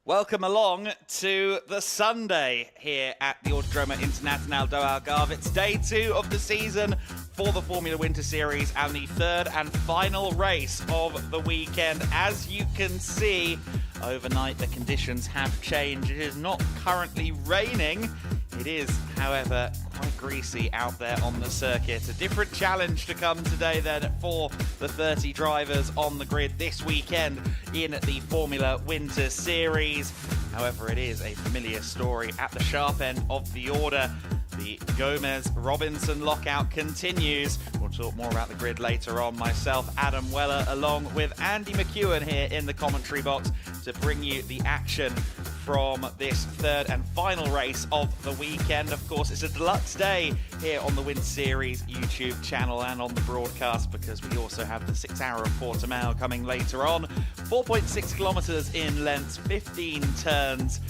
Welcome along to the Sunday here at the Autodromo Internacional do Algarve. It's day 2 of the season for the Formula Winter Series and the third and final race of the weekend. As you can see, overnight the conditions have changed. It is not currently raining. It is, however, quite greasy out there on the circuit. A different challenge to come today then for the 30 drivers on the grid this weekend in the Formula Winter Series. However, it is a familiar story at the sharp end of the order. The Gomez-Robinson lockout continues. We'll talk more about the grid later on. Myself, Adam Weller, along with Andy McEwen here in the commentary box to bring you the action from this third and final race of the weekend. Of course, it's a deluxe day here on the Winter Series YouTube channel and on the broadcast because we also have the 6 hour of Portimão coming later on. 4.6 kilometers in length, 15 turns.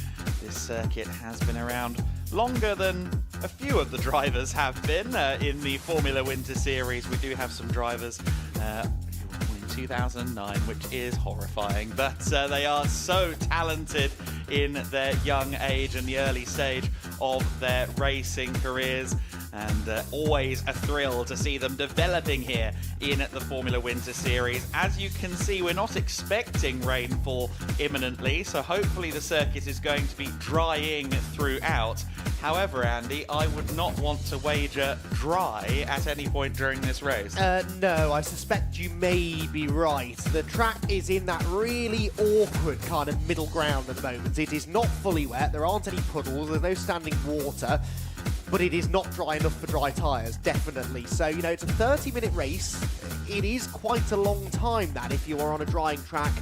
This circuit has been around longer than a few of the drivers have been in the Formula Winter Series. We do have some drivers in 2009, which is horrifying, but they are so talented in their young age and the early stage of their racing careers, and always a thrill to see them developing here in the Formula Winter Series. As you can see, we're not expecting rainfall imminently, so hopefully the circuit is going to be drying throughout. However, Andy, I would not want to wager dry at any point during this race. No, I suspect you may be right. The track is in that really awkward kind of middle ground at the moment. It is not fully wet, there aren't any puddles, there's no standing water, but it is not dry enough for dry tyres, definitely. So, you know, it's a 30-minute race. It is quite a long time, that, if you are on a drying track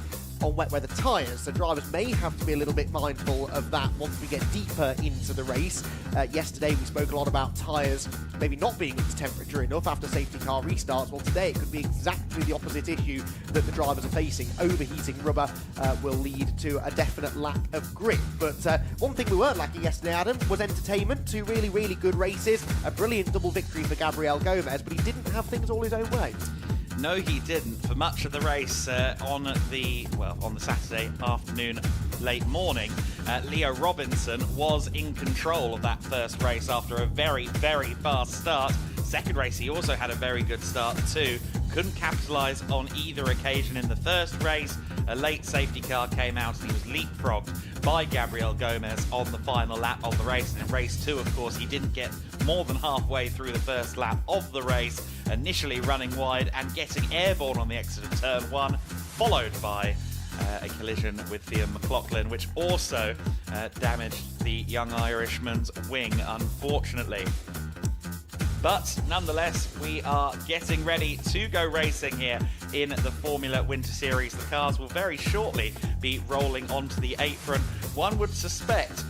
on wet weather tyres, so drivers may have to be a little bit mindful of that once we get deeper into the race. Yesterday we spoke a lot about tyres maybe not being up to temperature enough after safety car restarts. Well, today it could be exactly the opposite issue that the drivers are facing. Overheating rubber will lead to a definite lack of grip. But one thing we weren't lacking yesterday, Adam, was entertainment. 2 really, really good races, a brilliant double victory for Gabriel Gomez, but he didn't have things all his own way. No, he didn't. For much of the race on the Saturday afternoon, late morning, Leo Robinson was in control of that first race after a very, very fast start. Second race, he also had a very good start too. Couldn't capitalise on either occasion in the first race. A late safety car came out and he was leapfrogged by Gabriel Gomez on the final lap of the race. And in race 2, of course, he didn't get more than halfway through the first lap of the race, initially running wide and getting airborne on the exit of turn 1, followed by a collision with Liam McLaughlin, which also damaged the young Irishman's wing, unfortunately. But nonetheless, we are getting ready to go racing here in the Formula Winter Series. The cars will very shortly be rolling onto the apron. One would suspect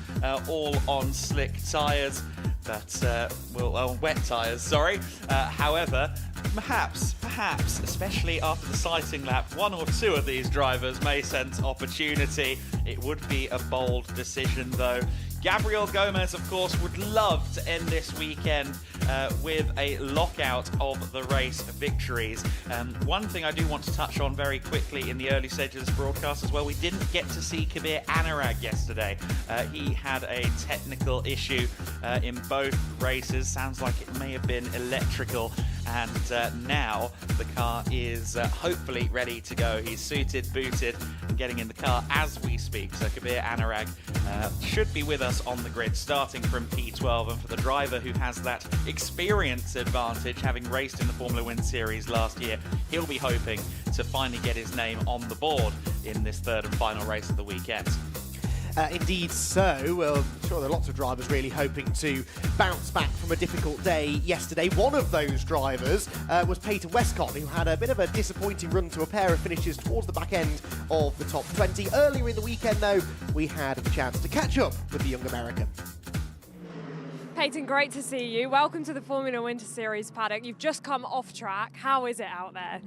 all on slick tyres, but wet tyres, sorry. However, perhaps, especially after the sighting lap, 1 or 2 of these drivers may sense opportunity. It would be a bold decision, though. Gabriel Gomez, of course, would love to end this weekend with a lockout of the race victories. One thing I do want to touch on very quickly in the early stages of this broadcast as well, we didn't get to see Kabir Anurag yesterday. He had a technical issue in both races. Sounds like it may have been electrical. And now the car is hopefully ready to go. He's suited, booted, and getting in the car as we speak. So Kabir Anurag should be with us on the grid, starting from P12. And for the driver who has that experience advantage, having raced in the Formula Winter Series last year, he'll be hoping to finally get his name on the board in this third and final race of the weekend. Indeed so. Well, I'm sure there are lots of drivers really hoping to bounce back from a difficult day yesterday. One of those drivers was Peyton Westcott, who had a bit of a disappointing run to a pair of finishes towards the back end of the top 20. Earlier in the weekend, though, we had the chance to catch up with the young American. Peyton, great to see you. Welcome to the Formula Winter Series paddock. You've just come off track. How is it out there?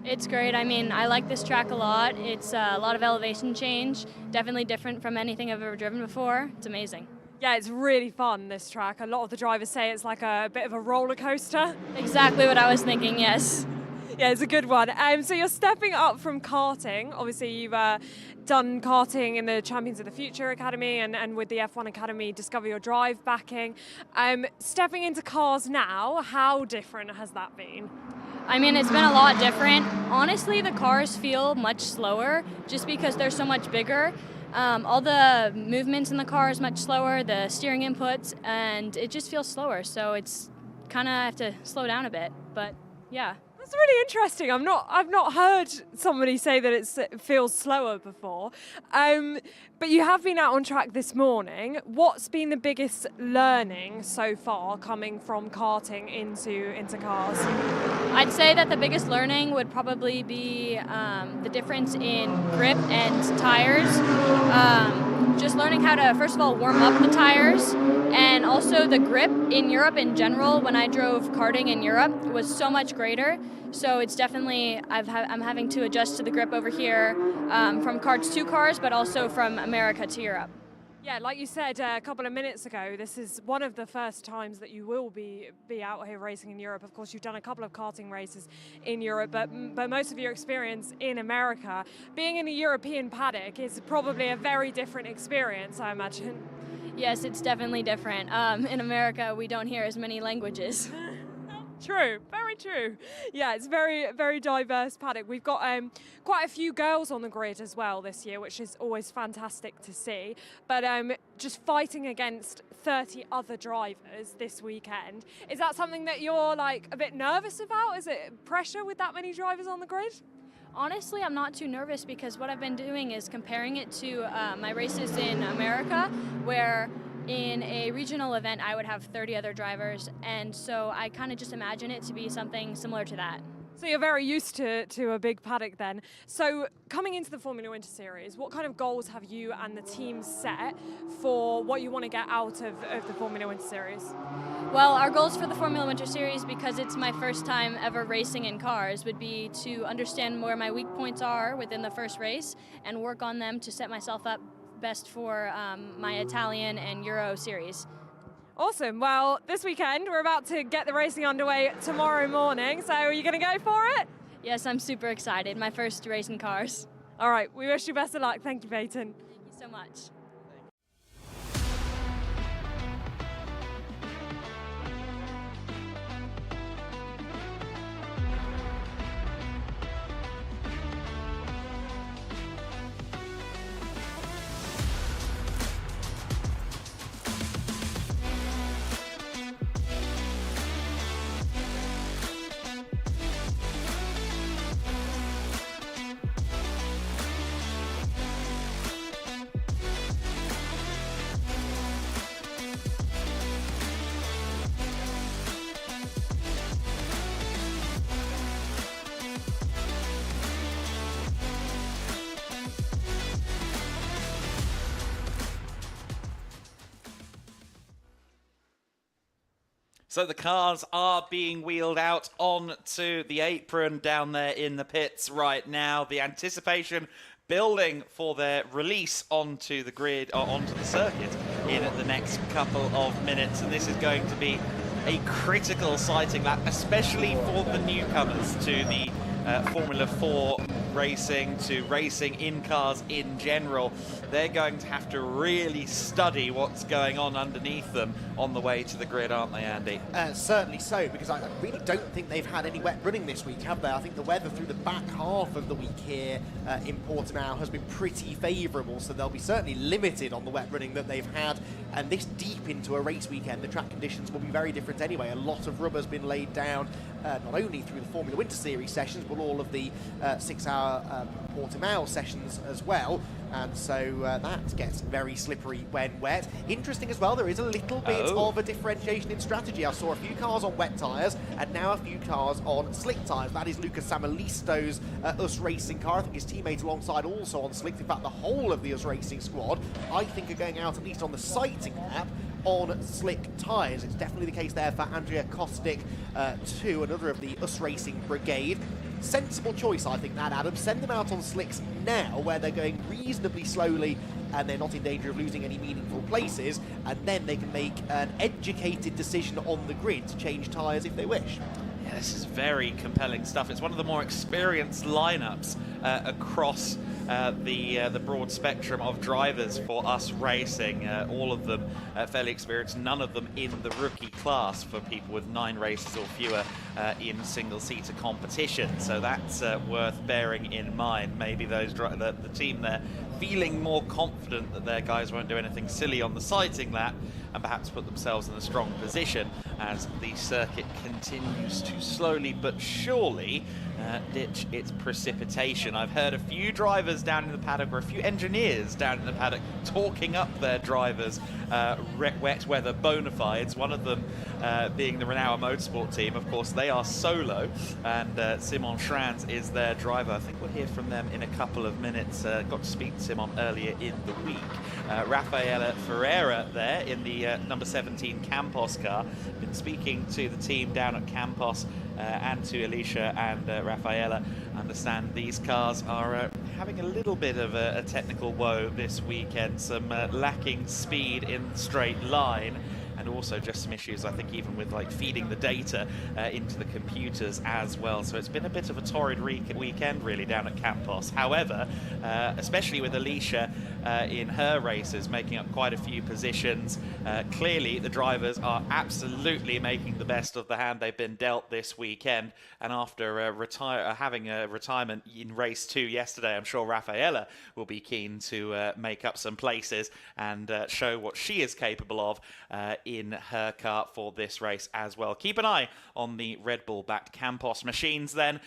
It's great. I mean, I like this track a lot. It's a lot of elevation change, definitely different from anything I've ever driven before. It's amazing. Yeah, it's really fun, this track. A lot of the drivers say it's like a bit of a roller coaster. Exactly what I was thinking, yes. Yeah, it's a good one. So you're stepping up from karting. Obviously, you've done karting in the Champions of the Future Academy and with the F1 Academy Discover Your Drive backing. Stepping into cars now, how different has that been? I mean, it's been a lot different. Honestly, the cars feel much slower just because they're so much bigger. All the movements in the car is much slower, the steering inputs, and it just feels slower. So it's kind of have to slow down a bit, but yeah. That's really interesting. I've not heard somebody say that it feels slower before. But you have been out on track this morning. What's been the biggest learning so far coming from karting into cars? I'd say that the biggest learning would probably be the difference in grip and tires. Just learning how to, first of all, warm up the tires, and also the grip in Europe in general. When I drove karting in Europe, it was so much greater. So it's definitely, I'm having to adjust to the grip over here from karts to cars, but also from America to Europe. Yeah, like you said a couple of minutes ago, this is one of the first times that you will be out here racing in Europe. Of course, you've done a couple of karting races in Europe, but most of your experience in America. Being in a European paddock is probably a very different experience, I imagine. Yes, it's definitely different. In America, we don't hear as many languages. True, very true. Yeah, it's very, very diverse paddock. We've got quite a few girls on the grid as well this year, which is always fantastic to see. But just fighting against 30 other drivers this weekend, is that something that you're like a bit nervous about? Is it pressure with that many drivers on the grid? Honestly, I'm not too nervous because what I've been doing is comparing it to my races in America, where in a regional event, I would have 30 other drivers, and so I kind of just imagine it to be something similar to that. So you're very used to a big paddock then. So coming into the Formula Winter Series, what kind of goals have you and the team set for what you want to get out of the Formula Winter Series? Well, our goals for the Formula Winter Series, because it's my first time ever racing in cars, would be to understand where my weak points are within the first race and work on them to set myself up best for my Italian and Euro series. Awesome. Well, this weekend we're about to get the racing underway tomorrow morning. So are you going to go for it? Yes, I'm super excited. My first race in cars. All right. We wish you best of luck. Thank you, Peyton. Thank you so much. So the cars are being wheeled out onto the apron down there in the pits right now. The anticipation building for their release onto the grid or onto the circuit in the next couple of minutes. And this is going to be a critical sighting lap, especially for the newcomers to the Formula 4 racing, to racing in cars in general. They're going to have to really study what's going on underneath them on the way to the grid, aren't they, Andy? Certainly so, because I really don't think they've had any wet running this week, have they? I think the weather through the back half of the week here in Portimão has been pretty favourable, so they'll be certainly limited on the wet running that they've had. And this deep into a race weekend, the track conditions will be very different anyway. A lot of rubber's been laid down, not only through the Formula Winter Series sessions, but all of the 6-hour Portimão sessions as well. And so that gets very slippery when wet. Interesting as well, there is a little bit of a differentiation in strategy. I saw a few cars on wet tyres and now a few cars on slick tyres. That is Lucas Samalisto's US Racing car. I think his teammates alongside also on slick. In fact, the whole of the US Racing squad, I think, are going out at least on the sighting lap on slick tyres. It's definitely the case there for Andrea Kostic too, another of the US Racing brigade. Sensible choice, I think, that, Adam. Send them out on slicks now, where they're going reasonably slowly and they're not in danger of losing any meaningful places, and then they can make an educated decision on the grid to change tyres if they wish. Yeah, Yeah, this is very compelling stuff. It's one of the more experienced lineups across the broad spectrum of drivers for us racing. All of them fairly experienced, none of them in the rookie class for people with 9 races or fewer in single-seater competition. So that's worth bearing in mind. Maybe those the team there feeling more confident that their guys won't do anything silly on the sighting lap and perhaps put themselves in a strong position as the circuit continues to slowly but surely ditch its precipitation. I've heard a few drivers down in the paddock, or a few engineers down in the paddock, talking up their drivers' wet weather bona fides. One of them being the Renault Motorsport team. Of course, they are solo, and Simon Schranz is their driver. I think we'll hear from them in a couple of minutes. Got to speak to Simon earlier in the week. Rafaela Ferreira there in the number 17 Campos car. Been speaking to the team down at Campos and to Alicia and Rafaela. Understand these cars are having a little bit of a technical woe this weekend. Some lacking speed in the straight line, and also just some issues, I think, even with like feeding the data into the computers as well. So it's been a bit of a torrid weekend really down at Campos. However, especially with Alicia in her races making up quite a few positions, clearly the drivers are absolutely making the best of the hand they've been dealt this weekend. And after having a retirement in race 2 yesterday, I'm sure Rafaela will be keen to make up some places and show what she is capable of in her car for this race as well. Keep an eye on the Red Bull-backed Campos machines then.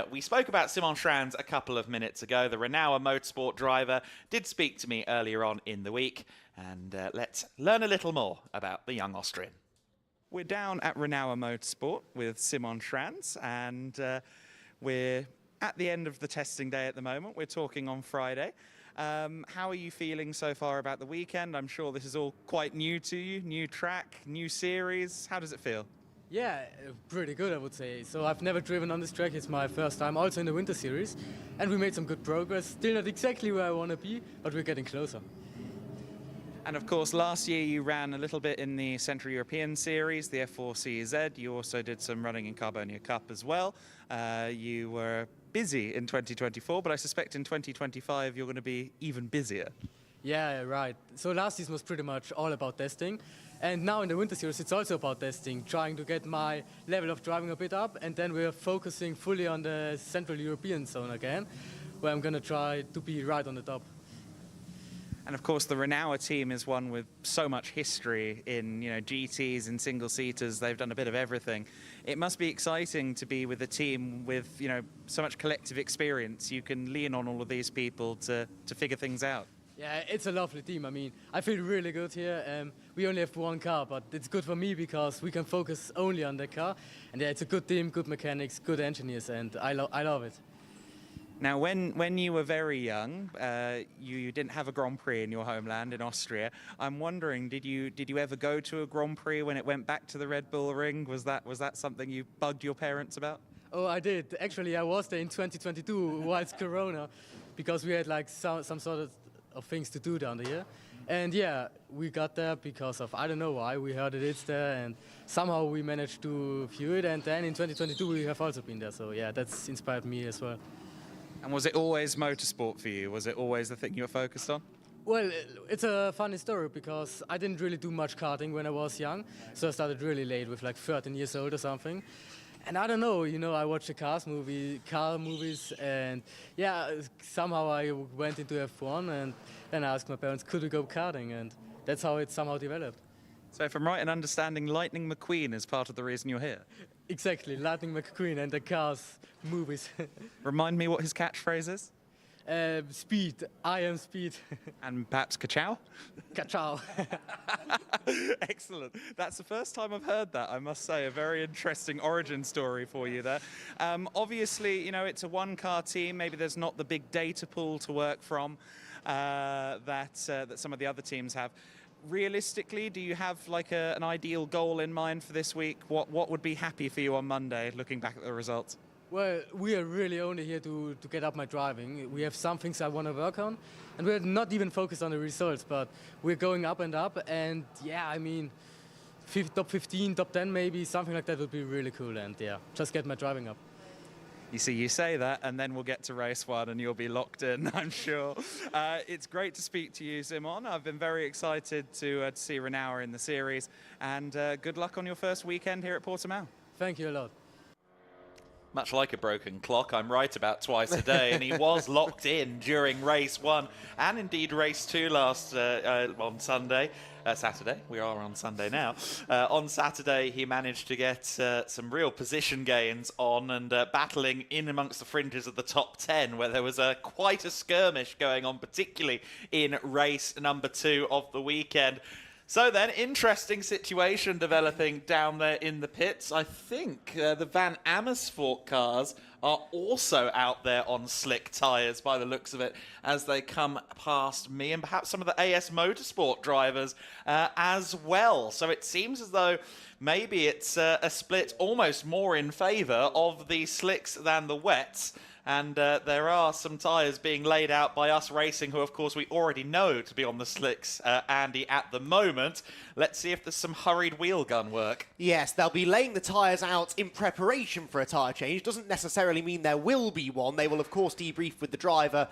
We spoke about Simon Schranz a couple of minutes ago. The Renault Motorsport driver did speak to me earlier on in the week, and let's learn a little more about the young Austrian. We're down at Renault Motorsport with Simon Schranz, and we're at the end of the testing day at the moment. We're talking on Friday. How are you feeling so far about the weekend? I'm sure this is all quite new to you, new track, new series. How does it feel? Yeah, pretty good, I would say. So I've never driven on this track. It's my first time, also in the winter series. And we made some good progress. Still not exactly where I want to be, but we're getting closer. And of course, last year you ran a little bit in the Central European Series, the F4 CZ. You also did some running in Carbonia Cup as well. You were busy in 2024, but I suspect in 2025 you're going to be even busier. Yeah, right. So last season was pretty much all about testing. And now in the winter series, it's also about testing, trying to get my level of driving a bit up. And then we're focusing fully on the Central European zone again, where I'm going to try to be right on the top. And of course, the Renault team is one with so much history in, GTs and single-seaters. They've done a bit of everything. It must be exciting to be with a team with, so much collective experience. You can lean on all of these people to figure things out. Yeah, it's a lovely team. I mean, I feel really good here. We only have one car, but it's good for me because we can focus only on the car. And yeah, it's a good team, good mechanics, good engineers, and I love it. Now, when you were very young, you didn't have a Grand Prix in your homeland in Austria. I'm wondering, did you ever go to a Grand Prix when it went back to the Red Bull Ring? Was that something you bugged your parents about? Oh, I did. Actually, I was there in 2022 whilst Corona, because we had like some sort of things to do down there. And yeah, we got there because of, I don't know why, we heard it's there, and somehow we managed to view it. And then in 2022 we have also been there. So yeah, that's inspired me as well. And was it always motorsport for you? Was it always the thing you were focused on? Well, it's a funny story because I didn't really do much karting when I was young. So I started really late, with like 13 years old or something. And I don't know, I watched the car movies, and yeah, somehow I went into F1, and then I asked my parents, could we go karting? And that's how it somehow developed. So if I'm right in understanding, Lightning McQueen is part of the reason you're here? Exactly, Lightning McQueen and the cars movies. Remind me what his catchphrase is? Speed, I am speed. And perhaps ka-chow? Ka-chow. Excellent. That's the first time I've heard that, I must say. A very interesting origin story for you there. Obviously, it's a one-car team. Maybe there's not the big data pool to work from that some of the other teams have. Realistically, do you have like an ideal goal in mind for this week? What would be happy for you on Monday, looking back at the results? Well, we are really only here to get up my driving. We have some things I want to work on, and we're not even focused on the results, but we're going up and up. And yeah, I mean, top 15, top 10 maybe, something like that would be really cool. And yeah, just get my driving up. You see, you say that, and then we'll get to race one, and you'll be locked in, I'm sure. It's great to speak to you, Simon. I've been very excited to see Renauer in the series, and good luck on your first weekend here at Portimão. Thank you a lot. Much like a broken clock, I'm right about twice a day, and he was locked in during race one and indeed race two last on Sunday. Saturday. We are on Sunday now. On Saturday, he managed to get some real position gains on and battling in amongst the fringes of the top 10, where there was quite a skirmish going on, particularly in race number 2 of the weekend. So then, interesting situation developing down there in the pits. I think the Van Amersfoort cars are also out there on slick tyres by the looks of it as they come past me, and perhaps some of the AS Motorsport drivers as well. So it seems as though maybe it's a split almost more in favour of the slicks than the wets. And there are some tyres being laid out by Us Racing, who, of course, we already know to be on the slicks, Andy, at the moment. Let's see if there's some hurried wheel gun work. Yes, they'll be laying the tyres out in preparation for a tyre change. Doesn't necessarily mean there will be one. They will, of course, debrief with the driver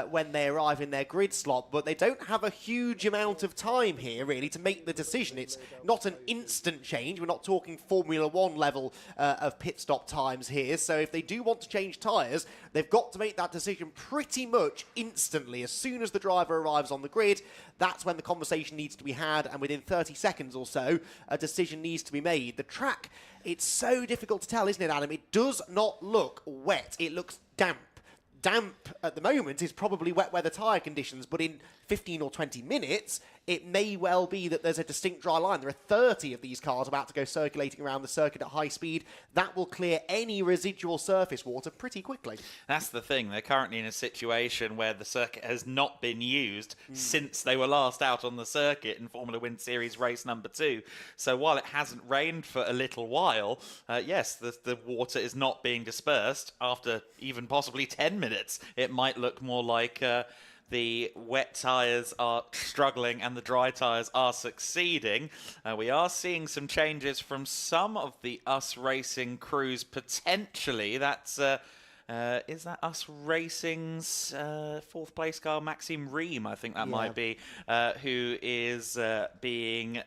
when they arrive in their grid slot, but they don't have a huge amount of time here, really, to make the decision. It's not an instant change. We're not talking Formula 1 level of pit stop times here, so if they do want to change tyres, they've got to make that decision pretty much instantly. As soon as the driver arrives on the grid, that's when the conversation needs to be had, and within 30 seconds or so, a decision needs to be made. The track, it's so difficult to tell, isn't it, Adam? It does not look wet. It looks damp. Damp at the moment is probably wet weather tyre conditions, but in 15 or 20 minutes, it may well be that there's a distinct dry line. There are 30 of these cars about to go circulating around the circuit at high speed. That will clear any residual surface water pretty quickly. That's the thing. They're currently in a situation where the circuit has not been used since they were last out on the circuit in Formula One Series race number 2. So while it hasn't rained for a little while, yes, the water is not being dispersed. After even possibly 10 minutes, it might look more like the wet tyres are struggling and the dry tyres are succeeding. We are seeing some changes from some of the Us Racing crews potentially. That's is that Us Racing's fourth place car, Maxime Ream, I think that might be, who is being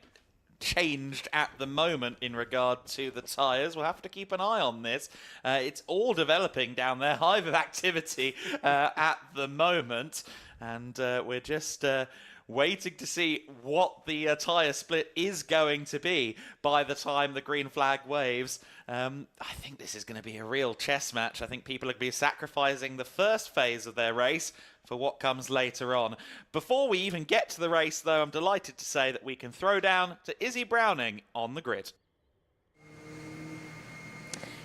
changed at the moment in regard to the tyres. We'll have to keep an eye on this. It's all developing down there, hive of activity at the moment, and we're just waiting to see what the tyre split is going to be by the time the green flag waves. I think this is going to be a real chess match. I think people are going to be sacrificing the first phase of their race for what comes later on. Before we even get to the race, though, I'm delighted to say that we can throw down to Izzy Browning on the grid.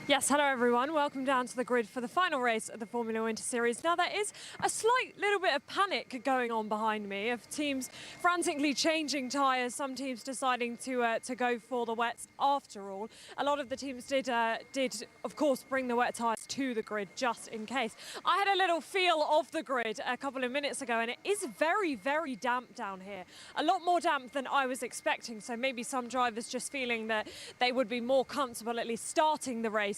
Yes, hello everyone. Welcome down to the grid for the final race of the Formula Winter Series. Now there is a slight little bit of panic going on behind me of teams frantically changing tyres, some teams deciding to go for the wets after all. A lot of the teams did of course bring the wet tyres to the grid just in case. I had a little feel of the grid a couple of minutes ago and it is very, very damp down here. A lot more damp than I was expecting, so maybe some drivers just feeling that they would be more comfortable at least starting the race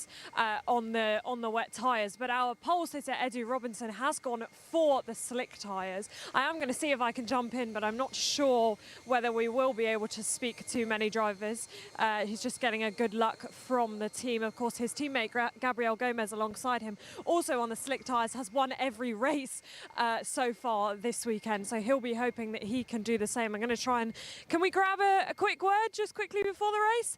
on the wet tyres. But our pole sitter Edu Robinson has gone for the slick tyres. I am going to see if I can jump in, but I'm not sure whether we will be able to speak to many drivers. He's just getting a good luck from the team. Of course, his teammate Gabriel Gomez alongside him, also on the slick tyres, has won every race so far this weekend, so he'll be hoping that he can do the same. I'm going to try and... Can we grab a quick word just quickly before the race?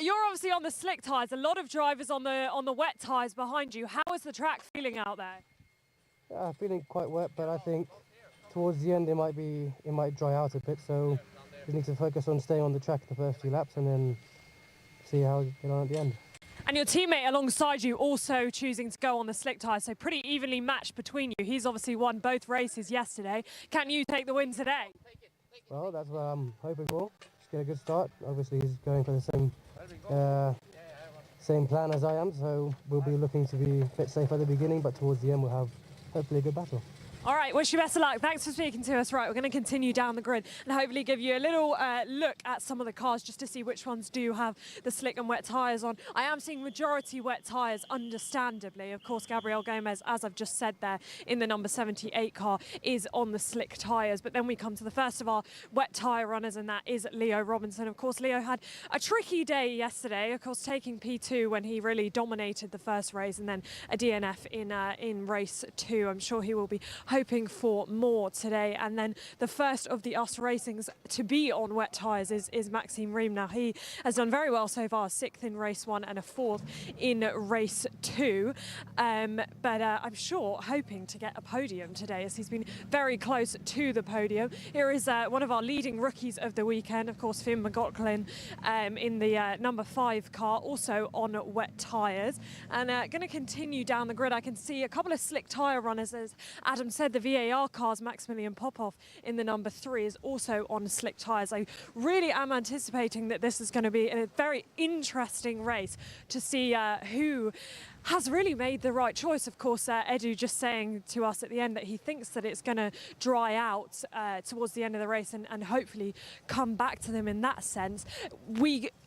You're obviously on the slick tyres. A lot of drivers on the wet tyres behind you. How is the track feeling out there? Yeah, feeling quite wet, but I think towards the end it might dry out a bit, so we need to focus on staying on the track the first few laps and then see how we get on at the end. And your teammate alongside you also choosing to go on the slick tyres, so pretty evenly matched between you. He's obviously won both races yesterday. Can you take the win today? Well, that's what I'm hoping for. Just get a good start. Obviously he's going for the same plan as I am, so we'll be looking to be a bit safe at the beginning, but towards the end we'll have hopefully a good battle. All right, wish you best of luck. Thanks for speaking to us. Right, we're going to continue down the grid and hopefully give you a little look at some of the cars just to see which ones do have the slick and wet tyres on. I am seeing majority wet tyres, understandably. Of course, Gabriel Gomez, as I've just said there, in the number 78 car, is on the slick tyres. But then we come to the first of our wet tyre runners, and that is Leo Robinson. Of course, Leo had a tricky day yesterday, of course, taking P2 when he really dominated the first race, and then a DNF in race 2. I'm sure he will be hoping for more today. And then the first of the US racings to be on wet tyres is Maxime Riem. Now, he has done very well so far, 6th in race 1 and a 4th in race 2. But I'm sure hoping to get a podium today, as he's been very close to the podium. Here is one of our leading rookies of the weekend, of course, Finn McLaughlin, in the number 5 car, also on wet tyres. And going to continue down the grid. I can see a couple of slick tyre runners. As Adam said, the VAR cars, Maximilian Popov in the number 3 is also on slick tyres. I really am anticipating that this is going to be a very interesting race to see who has really made the right choice. Of course, Edu just saying to us at the end that he thinks that it's going to dry out towards the end of the race and hopefully come back to them in that sense.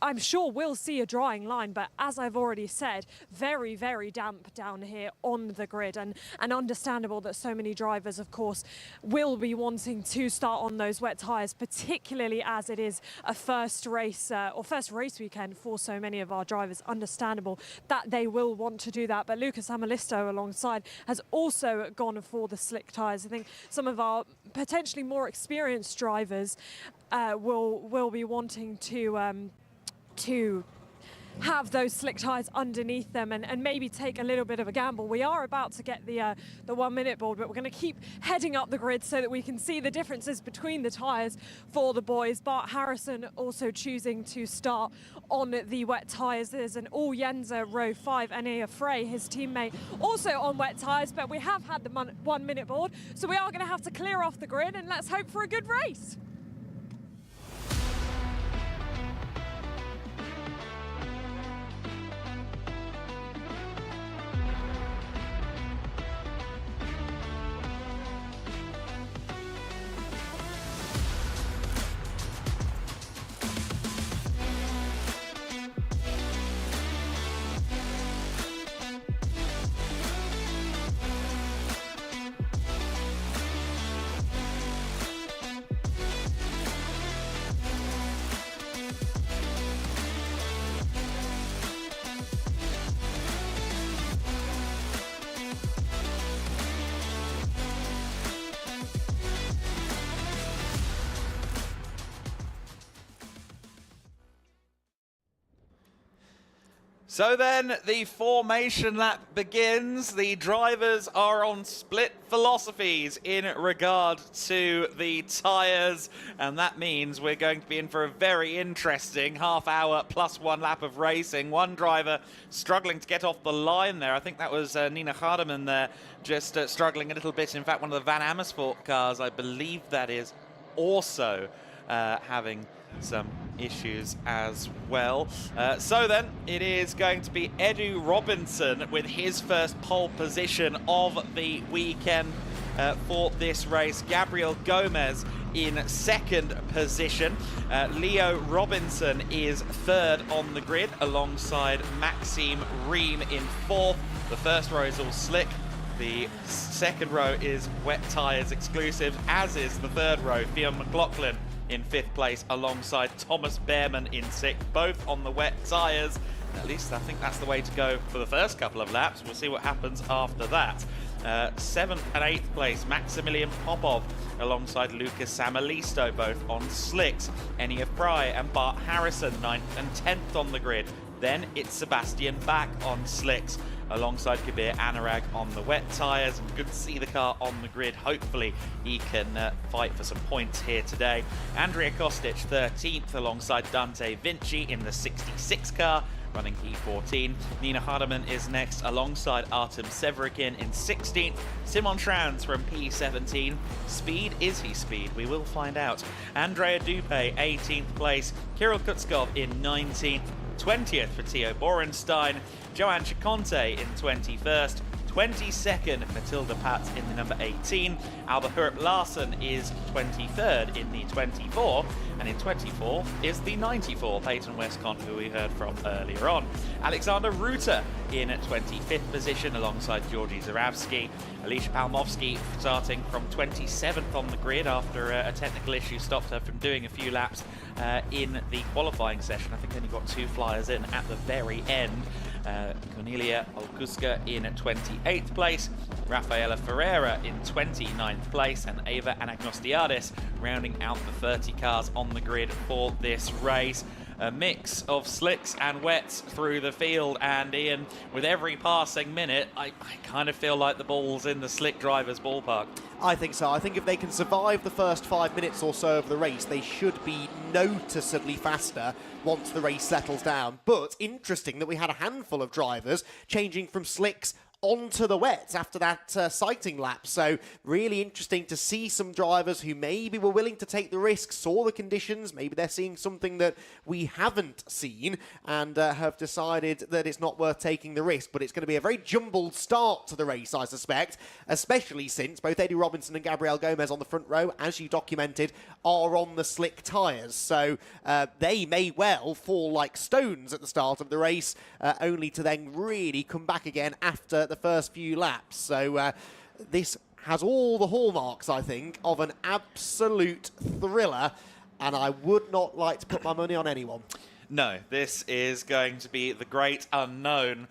I'm sure we'll see a drying line, but as I've already said, very, very damp down here on the grid, and understandable that so many drivers, of course, will be wanting to start on those wet tyres, particularly as it is a first race weekend for so many of our drivers. Understandable that they will want to do that, but Lucas Amalisto alongside has also gone for the slick tyres. I think some of our potentially more experienced drivers will be wanting to have those slick tyres underneath them and maybe take a little bit of a gamble. We are about to get the 1 minute board, but we're going to keep heading up the grid so that we can see the differences between the tyres for the boys. Bart Harrison also choosing to start on the wet tyres. There's an All Yenza row 5, Anea Frey, his teammate, also on wet tyres, but we have had the 1 minute board, so we are going to have to clear off the grid, and let's hope for a good race. So then the formation lap begins. The drivers are on split philosophies in regard to the tyres, and that means we're going to be in for a very interesting half hour plus 1 lap of racing. One driver struggling to get off the line there. I think that was Nina Hardeman there, just struggling a little bit. In fact, one of the Van Amersfoort cars, I believe that is, also having some issues as well. So then it is going to be Edu Robinson with his first pole position of the weekend for this race. Gabriel Gomez in 2nd position. Leo Robinson is 3rd on the grid alongside Maxime Riem in 4th. The first row is all slick. The 2nd row is wet tyres exclusive, as is the 3rd row. Fionn McLaughlin in 5th place alongside Thomas Behrman in 6th, both on the wet tyres. At least I think that's the way to go for the first couple of laps. We'll see what happens after that. 7th and 8th place, Maximilian Popov alongside Lucas Samalisto, both on slicks. Enia Fry and Bart Harrison, 9th and 10th on the grid. Then it's Sebastian Bach on slicks alongside Kabir Anurag on the wet tyres. And good to see the car on the grid. Hopefully he can fight for some points here today. Andrea Kostic 13th alongside Dante Vinci in the 66 car, running P14. Nina Hardeman is next alongside Artem Severikin in 16th. Simon Trans from P17. Speed, is he speed? We will find out. Andrea Dupé 18th place. Kirill Kutskov in 19th. 20th for Theo Borenstein. Joanne Chiconte in 21st. 22nd, Matilda Patz in the number 18. Alba Hurup Larsen is 23rd in the 24. And in 24 is the 94, Peyton Westcott, who we heard from earlier on. Alexander Ruta in 25th position alongside Georgi Zaravsky. Alicia Palmovsky starting from 27th on the grid after a technical issue stopped her from doing a few laps in the qualifying session. I think only got 2 flyers in at the very end. Cornelia Olkuska in 28th place, Rafaela Ferreira in 29th place, and Eva Anagnostiades rounding out the 30 cars on the grid for this race. A mix of slicks and wets through the field, and Ian, with every passing minute, I kind of feel like the ball's in the slick drivers' ballpark. I think so. I think if they can survive the first 5 minutes or so of the race, they should be noticeably faster once the race settles down. But interesting that we had a handful of drivers changing from slicks onto the wets after that sighting lap. So really interesting to see some drivers who maybe were willing to take the risk, saw the conditions, maybe they're seeing something that we haven't seen and have decided that it's not worth taking the risk. But it's going to be a very jumbled start to the race, I suspect, especially since both Eddie Robinson and Gabrielle Gomez on the front row, as you documented, are on the slick tyres. So they may well fall like stones at the start of the race, only to then really come back again after the first few laps. So this has all the hallmarks, I think, of an absolute thriller, and I would not like to put my money on anyone. No, this is going to be the great unknown.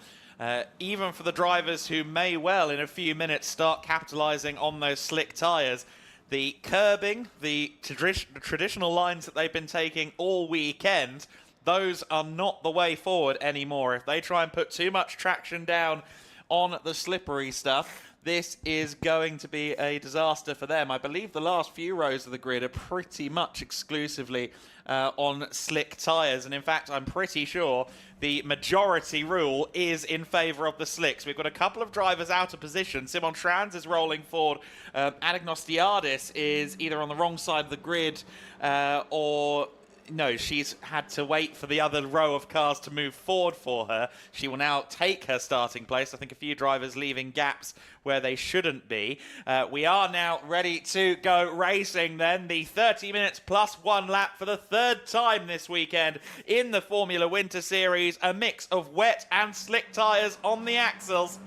Even for the drivers who may well in a few minutes start capitalising on those slick tyres. The curbing, the traditional lines that they've been taking all weekend, those are not the way forward anymore. If they try and put too much traction down on the slippery stuff, this is going to be a disaster for them. I believe the last few rows of the grid are pretty much exclusively on slick tyres, and in fact I'm pretty sure the majority rule is in favour of the slicks. We've got a couple of drivers out of position. Simon Trans is rolling forward. Anagnostiades is either on the wrong side of the grid or... No, she's had to wait for the other row of cars to move forward for her. She will now take her starting place. I think a few drivers leaving gaps where they shouldn't be. We are now ready to go racing then. The 30 minutes plus 1 lap for the 3rd time this weekend in the Formula Winter Series. A mix of wet and slick tyres on the axles.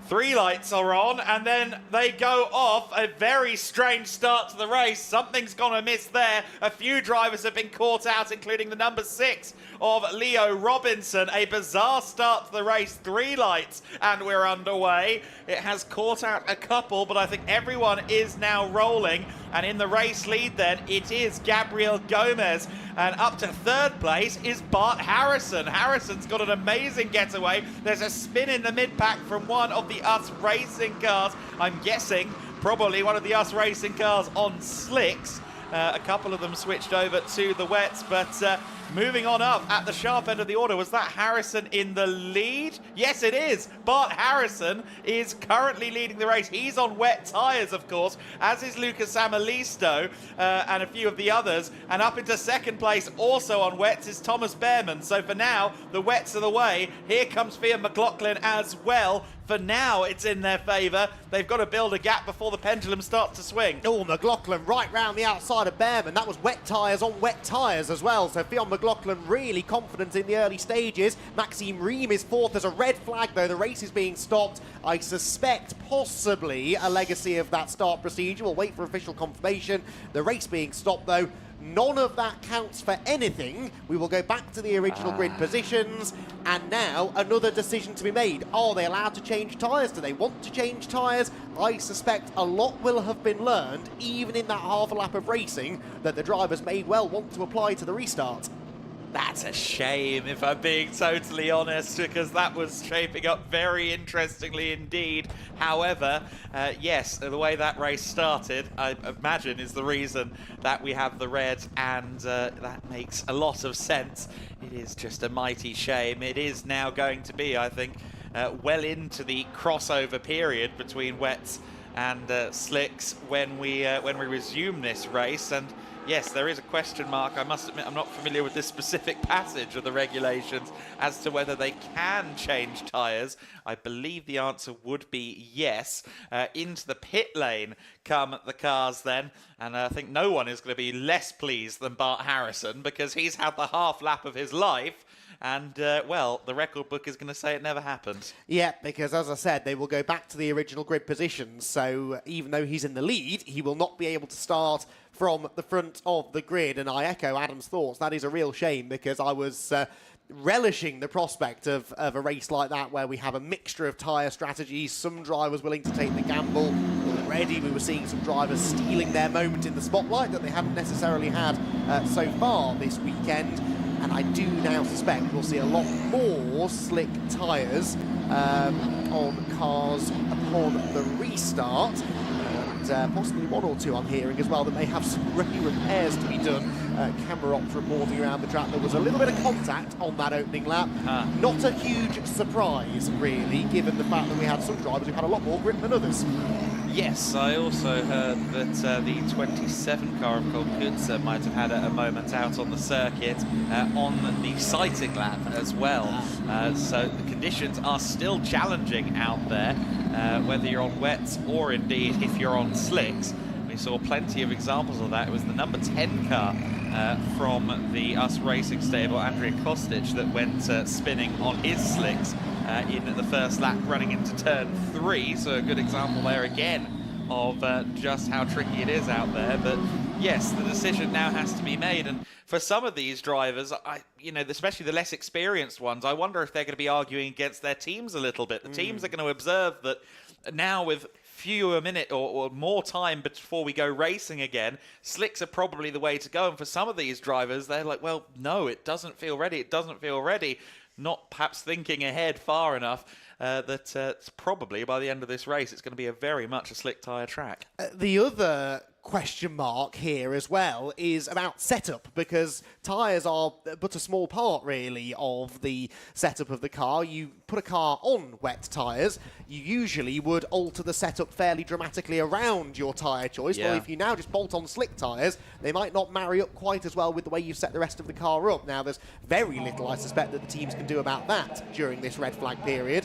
3 lights are on, and then they go off. A very strange start to the race. Something's gone amiss there. A few drivers have been caught out, including the number 6 of Leo Robinson. A bizarre start to the race. 3 lights, and we're underway. It has caught out a couple, but I think everyone is now rolling. And in the race lead then, it is Gabrielle Gomez. And up to 3rd place is Bart Harrison. Harrison's got an amazing getaway. There's a spin in the mid-pack from one of the US Racing cars. I'm guessing probably one of the US Racing cars on slicks. A couple of them switched over to the wets, but moving on up at the sharp end of the order. Was that Harrison in the lead? Yes, it is. Bart Harrison is currently leading the race. He's on wet tyres, of course, as is Lucas Samalisto and a few of the others. And up into 2nd place, also on wets, is Thomas Behrman. So for now, the wets are the way. Here comes Fia McLaughlin as well. For now, it's in their favour. They've got to build a gap before the pendulum starts to swing. Oh, McLaughlin right round the outside of Behrman. That was wet tyres on wet tyres as well. So Fionn McLaughlin really confident in the early stages. Maxime Ream is 4th. There's a red flag, though. The race is being stopped. I suspect possibly a legacy of that start procedure. We'll wait for official confirmation. The race being stopped, though. None of that counts for anything. We will go back to the original grid positions, and now another decision to be made. Are they allowed to change tyres? Do they want to change tyres? I suspect a lot will have been learned, even in that half a lap of racing, that the drivers may well want to apply to the restart. That's a shame, if I'm being totally honest, because that was shaping up very interestingly indeed. However, yes, the way that race started, I imagine, is the reason that we have the red, and that makes a lot of sense. It is just a mighty shame. It is now going to be, I think, well into the crossover period between wets and slicks when we resume this race, and Yes, there is a question mark. I must admit I'm not familiar with this specific passage of the regulations as to whether they can change tyres. I believe the answer would be yes. Into the pit lane come the cars then, and I think no one is going to be less pleased than Bart Harrison because he's had the half lap of his life. And, well, the record book is going to say it never happened. Yeah, because as I said, they will go back to the original grid positions. So even though he's in the lead, he will not be able to start from the front of the grid. And I echo Adam's thoughts. That is a real shame because I was relishing the prospect of a race like that where we have a mixture of tyre strategies, some drivers willing to take the gamble. Already we were seeing some drivers stealing their moment in the spotlight that they haven't necessarily had so far this weekend. And I do now suspect we'll see a lot more slick tyres on cars upon the restart. And possibly one or two I'm hearing as well that may have some repairs to be done. Camera ops reporting around the track. There was a little bit of contact on that opening lap. Not a huge surprise, really, given the fact that we had some drivers who had a lot more grip than others. Yes, I also heard that the 27 car of Kolkutsa might have had a moment out on the circuit on the sighting lap as well. So the conditions are still challenging out there, whether you're on wets or indeed if you're on slicks. We saw plenty of examples of that. It was the number 10 car from the US Racing stable, Andrea Kostic, that went spinning on his slicks in the first lap running into turn 3. So a good example there again of just how tricky it is out there. But yes, the decision now has to be made. And for some of these drivers, especially the less experienced ones, I wonder if they're going to be arguing against their teams a little bit. The teams are going to observe that now with fewer minute or more time before we go racing again, slicks are probably the way to go. And for some of these drivers, they're like, well, no, it doesn't feel ready. It doesn't feel ready. Not perhaps thinking ahead far enough that it's probably by the end of this race, it's going to be very much a slick tyre track. The other question mark here as well is about setup, because tyres are but a small part really of the setup of the car. You put a car on wet tyres, you usually would alter the setup fairly dramatically around your tyre choice. Yeah. Well, if you now just bolt on slick tyres, they might not marry up quite as well with the way you've set the rest of the car up. Now, there's very little, I suspect, that the teams can do about that during this red flag period.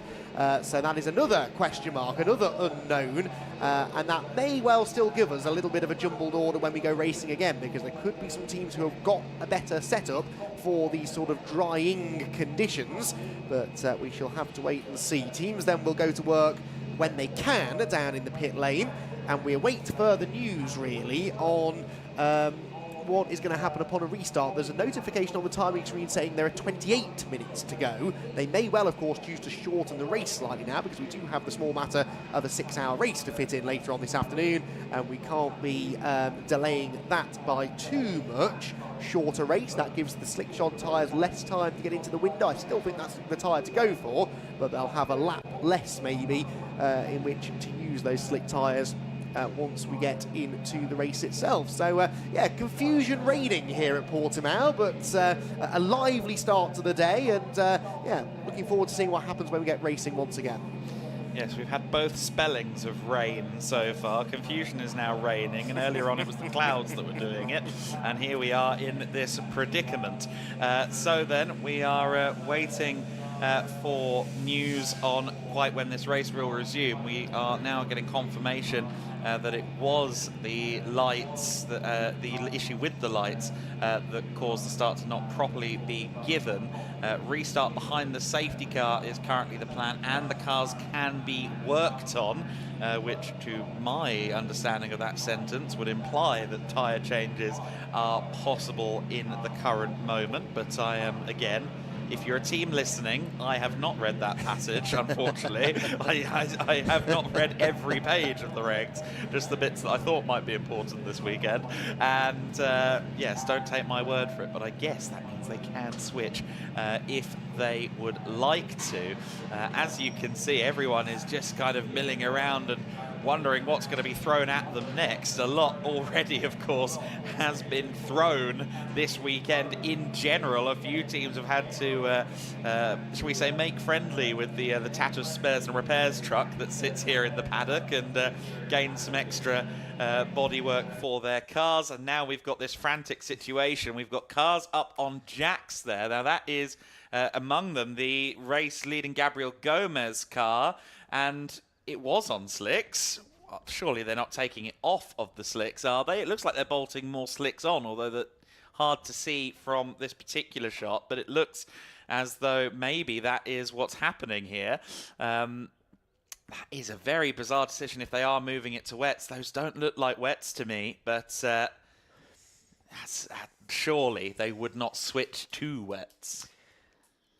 So that is another question mark, another unknown, and that may well still give us a little bit of a jumbled order when we go racing again, because there could be some teams who have got a better setup for these sort of drying conditions, but we shall have to wait and see. Teams then will go to work when they can down in the pit lane, and we await further news really on what is going to happen upon a restart. There's a notification on the timing screen saying there are 28 minutes to go. They may well, of course, choose to shorten the race slightly now, because we do have the small matter of a 6-hour race to fit in later on this afternoon, and we can't be delaying that by too much. Shorter race, that gives the slick shod tyres less time to get into the window. I still think that's the tyre to go for, but they'll have a lap less maybe in which to use those slick tyres once we get into the race itself. So, yeah, confusion reigning here at Portimao, but a lively start to the day, and, yeah, looking forward to seeing what happens when we get racing once again. Yes, we've had both spellings of rain so far. Confusion is now raining, and earlier on it was the clouds that were doing it, and here we are in this predicament. So then, we are waiting for news on quite when this race will resume. We are now getting confirmation that it was the lights, the issue with the lights that caused the start to not properly be given. Restart behind the safety car is currently the plan, and the cars can be worked on, which to my understanding of that sentence would imply that tyre changes are possible in the current moment. But I am, again, if you're a team listening, I have not read that passage, unfortunately. I have not read every page of the regs, just the bits that I thought might be important this weekend. And yes, don't take my word for it, but I guess that means they can switch if they would like to. As you can see, everyone is just kind of milling around and wondering what's going to be thrown at them next. A lot already, of course, has been thrown this weekend in general. A few teams have had to, shall we say, make friendly with the Tatuus Spares and Repairs truck that sits here in the paddock and gain some extra bodywork for their cars. And now we've got this frantic situation. We've got cars up on jacks there. Now that is among them the race leading Gabriel Gomez car, and it was on slicks. Surely they're not taking it off of the slicks, are they? It looks like they're bolting more slicks on, although that hard to see from this particular shot, but it looks as though maybe that is what's happening here. That is a very bizarre decision if they are moving it to wets. Those don't look like wets to me, but surely they would not switch to wets.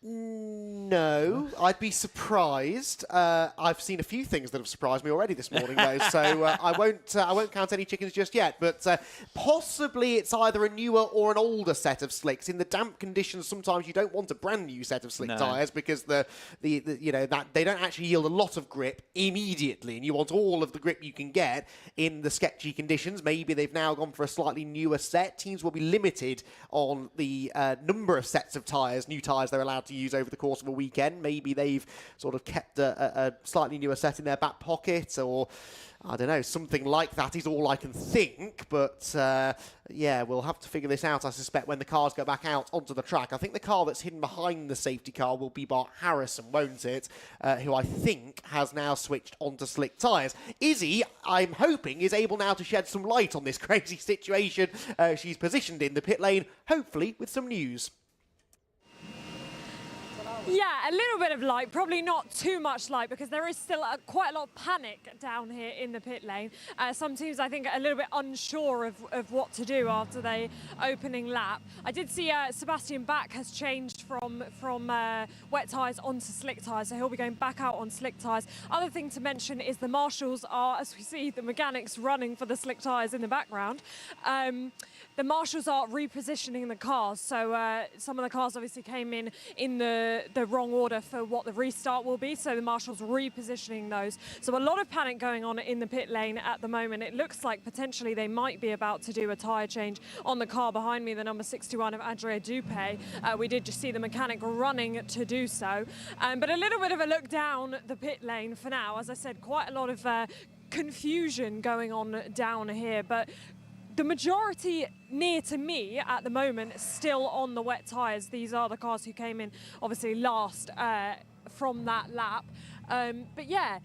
No, I'd be surprised. I've seen a few things that have surprised me already this morning, though, so I won't count any chickens just yet. But possibly it's either a newer or an older set of slicks. In the damp conditions, sometimes you don't want a brand new set of slick tyres because the you know that they don't actually yield a lot of grip immediately, and you want all of the grip you can get in the sketchy conditions. Maybe they've now gone for a slightly newer set. Teams will be limited on the number of sets of tyres, new tyres they're allowed to use over the course of a weekend. Maybe they've sort of kept a slightly newer set in their back pocket, or I don't know, something like that is all I can think. But yeah, we'll have to figure this out, I suspect, when the cars go back out onto the track. I think the car that's hidden behind the safety car will be Bart Harrison, won't it? Who I think has now switched onto slick tyres. Izzy, I'm hoping, is able now to shed some light on this crazy situation. She's positioned in the pit lane, hopefully with some news. Yeah, a little bit of light, probably not too much light, because there is still quite a lot of panic down here in the pit lane. Some teams, I think, are a little bit unsure of what to do after the opening lap. I did see Sebastian Bach has changed from wet tyres onto slick tyres, so he'll be going back out on slick tyres. Other thing to mention is the marshals are, as we see, the mechanics running for the slick tyres in the background. The marshals are repositioning the cars, so some of the cars obviously came in the wrong order for what the restart will be, so the marshals repositioning those. So a lot of panic going on in the pit lane at the moment. It looks like potentially they might be about to do a tyre change on the car behind me, the number 61 of Andrea Dupé. We did just see the mechanic running to do so. But a little bit of a look down the pit lane for now. As I said, quite a lot of confusion going on down here, but the majority near to me at the moment is still on the wet tyres. These are the cars who came in obviously last from that lap. But yeah,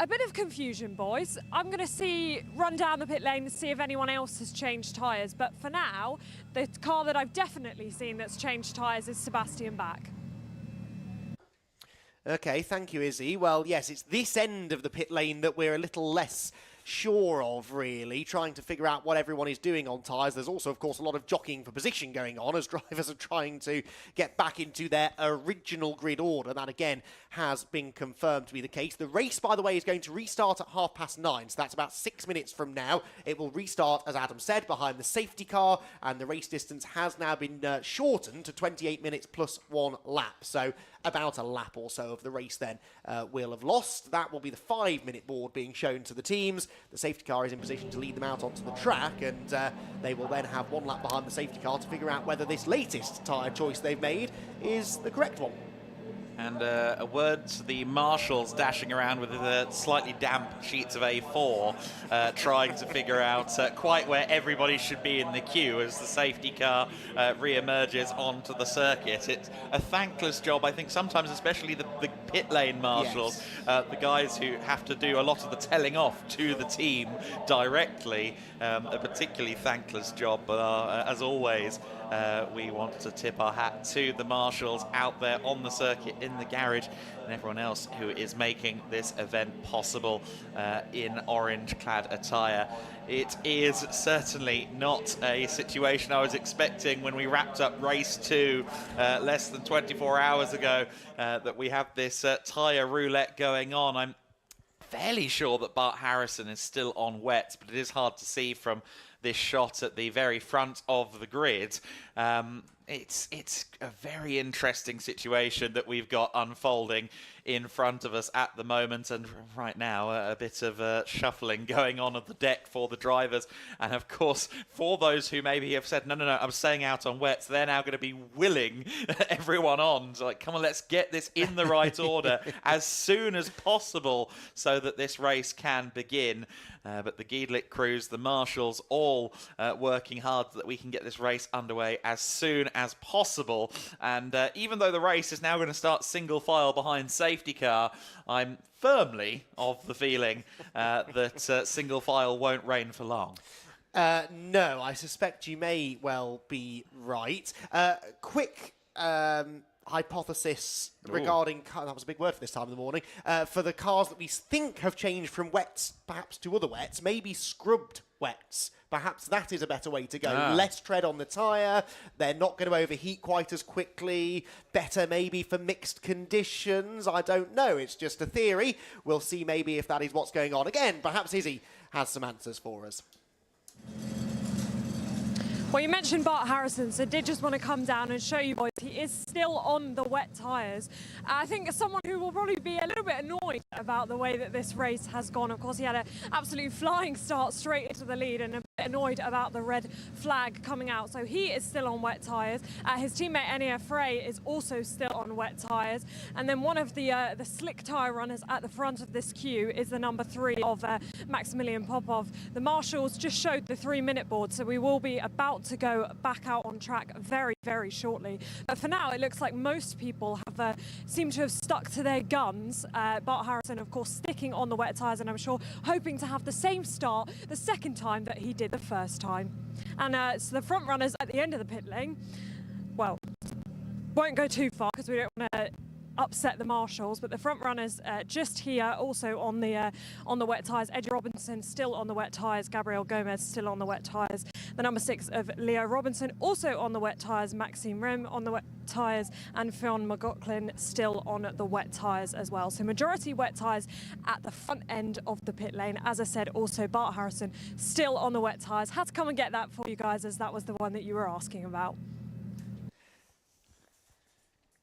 a bit of confusion, boys. I'm going to run down the pit lane and see if anyone else has changed tyres. But for now, the car that I've definitely seen that's changed tyres is Sebastian Bach. Okay, thank you, Izzy. Well, yes, it's this end of the pit lane that we're a little less sure of, really, trying to figure out what everyone is doing on tyres. There's also, of course, a lot of jockeying for position going on as drivers are trying to get back into their original grid order. That, again, has been confirmed to be the case. The race, by the way, is going to restart at 9:30, so that's about 6 minutes from now. It will restart, as Adam said, behind the safety car, and the race distance has now been shortened to 28 minutes plus 1 lap. So about a lap or so of the race then we'll have lost. That will be the 5-minute board being shown to the teams. The safety car is in position to lead them out onto the track, and they will then have 1 lap behind the safety car to figure out whether this latest tyre choice they've made is the correct one. And a word to the marshals dashing around with the slightly damp sheets of A4, trying to figure out quite where everybody should be in the queue as the safety car re-emerges onto the circuit. It's a thankless job, I think, sometimes, especially the pit lane marshals, yes. The guys who have to do a lot of the telling off to the team directly, a particularly thankless job. But as always, we want to tip our hat to the marshals out there on the circuit, in the garage, and everyone else who is making this event possible in orange-clad attire. It is certainly not a situation I was expecting when we wrapped up race 2 less than 24 hours ago, that we have this tyre roulette going on. I'm fairly sure that Bart Harrison is still on wet, but it is hard to see from this shot at the very front of the grid. It's a very interesting situation that we've got unfolding in front of us at the moment, and right now a bit of shuffling going on at the deck for the drivers. And of course, for those who maybe have said, no, I'm staying out on wets, they're now going to be willing everyone on. So like, come on, let's get this in the right order as soon as possible so that this race can begin. But the Giedlick crews, the marshals, all working hard so that we can get this race underway as soon as possible. And even though the race is now going to start single file behind safety car, I'm firmly of the feeling that single file won't reign for long. No, I suspect you may well be right. Quick hypothesis regarding, that was a big word for this time of the morning, for the cars that we think have changed from wets perhaps to other wets, maybe scrubbed wets. Perhaps that is a better way to go. Less tread on the tyre, they're not going to overheat quite as quickly, better maybe for mixed conditions, I don't know, it's just a theory. We'll see maybe if that is what's going on. Again, perhaps Izzy has some answers for us. Well, you mentioned Bart Harrison, so I did just want to come down and show you boys he is still on the wet tyres. I think as someone who will probably be a little bit annoyed about the way that this race has gone. Of course, he had an absolute flying start straight into the lead and a bit annoyed about the red flag coming out. So he is still on wet tyres. His teammate Enia Frey is also still on wet tyres. And then one of the slick tyre runners at the front of this queue is the number 3 of Maximilian Popov. The marshals just showed the 3-minute board, so we will be about to go back out on track very, very shortly. But for now, it looks like most people have seem to have stuck to their guns. Bart Harrison, of course, sticking on the wet tyres, and I'm sure hoping to have the same start the second time that he did the first time. And so the front runners at the end of the pit lane, well, won't go too far because we don't want to upset the marshals, but the front runners just here also on the wet tyres. Eddie Robinson still on the wet tyres. Gabriel Gomez still on the wet tyres. The number 6 of Leo Robinson also on the wet tyres. Maxime Rim on the wet tyres, and Fionn McLaughlin still on the wet tyres as well. So majority wet tyres at the front end of the pit lane. As I said, also Bart Harrison still on the wet tyres. Had to come and get that for you guys, as that was the one that you were asking about.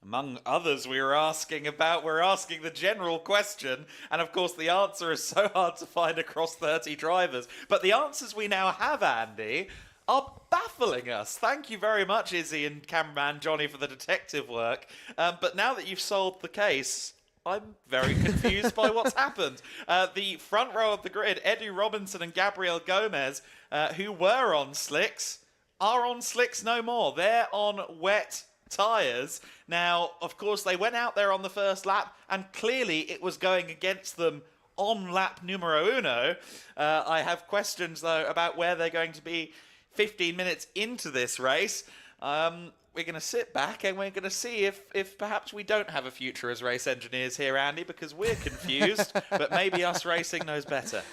Among others we're asking the general question, and of course the answer is so hard to find across 30 drivers. But the answers we now have, Andy, are baffling us. Thank you very much, Izzy and cameraman Johnny, for the detective work. But now that you've solved the case, I'm very confused by what's happened. The front row of the grid, Eddie Robinson and Gabriel Gomez, who were on slicks, are on slicks no more. They're on wet tyres. Now, of course, they went out there on the first lap, and clearly it was going against them on lap numero uno. I have questions, though, about where they're going to be 15 minutes into this race. We're going to sit back and we're going to see if perhaps we don't have a future as race engineers here, Andy, because we're confused, but maybe us racing knows better.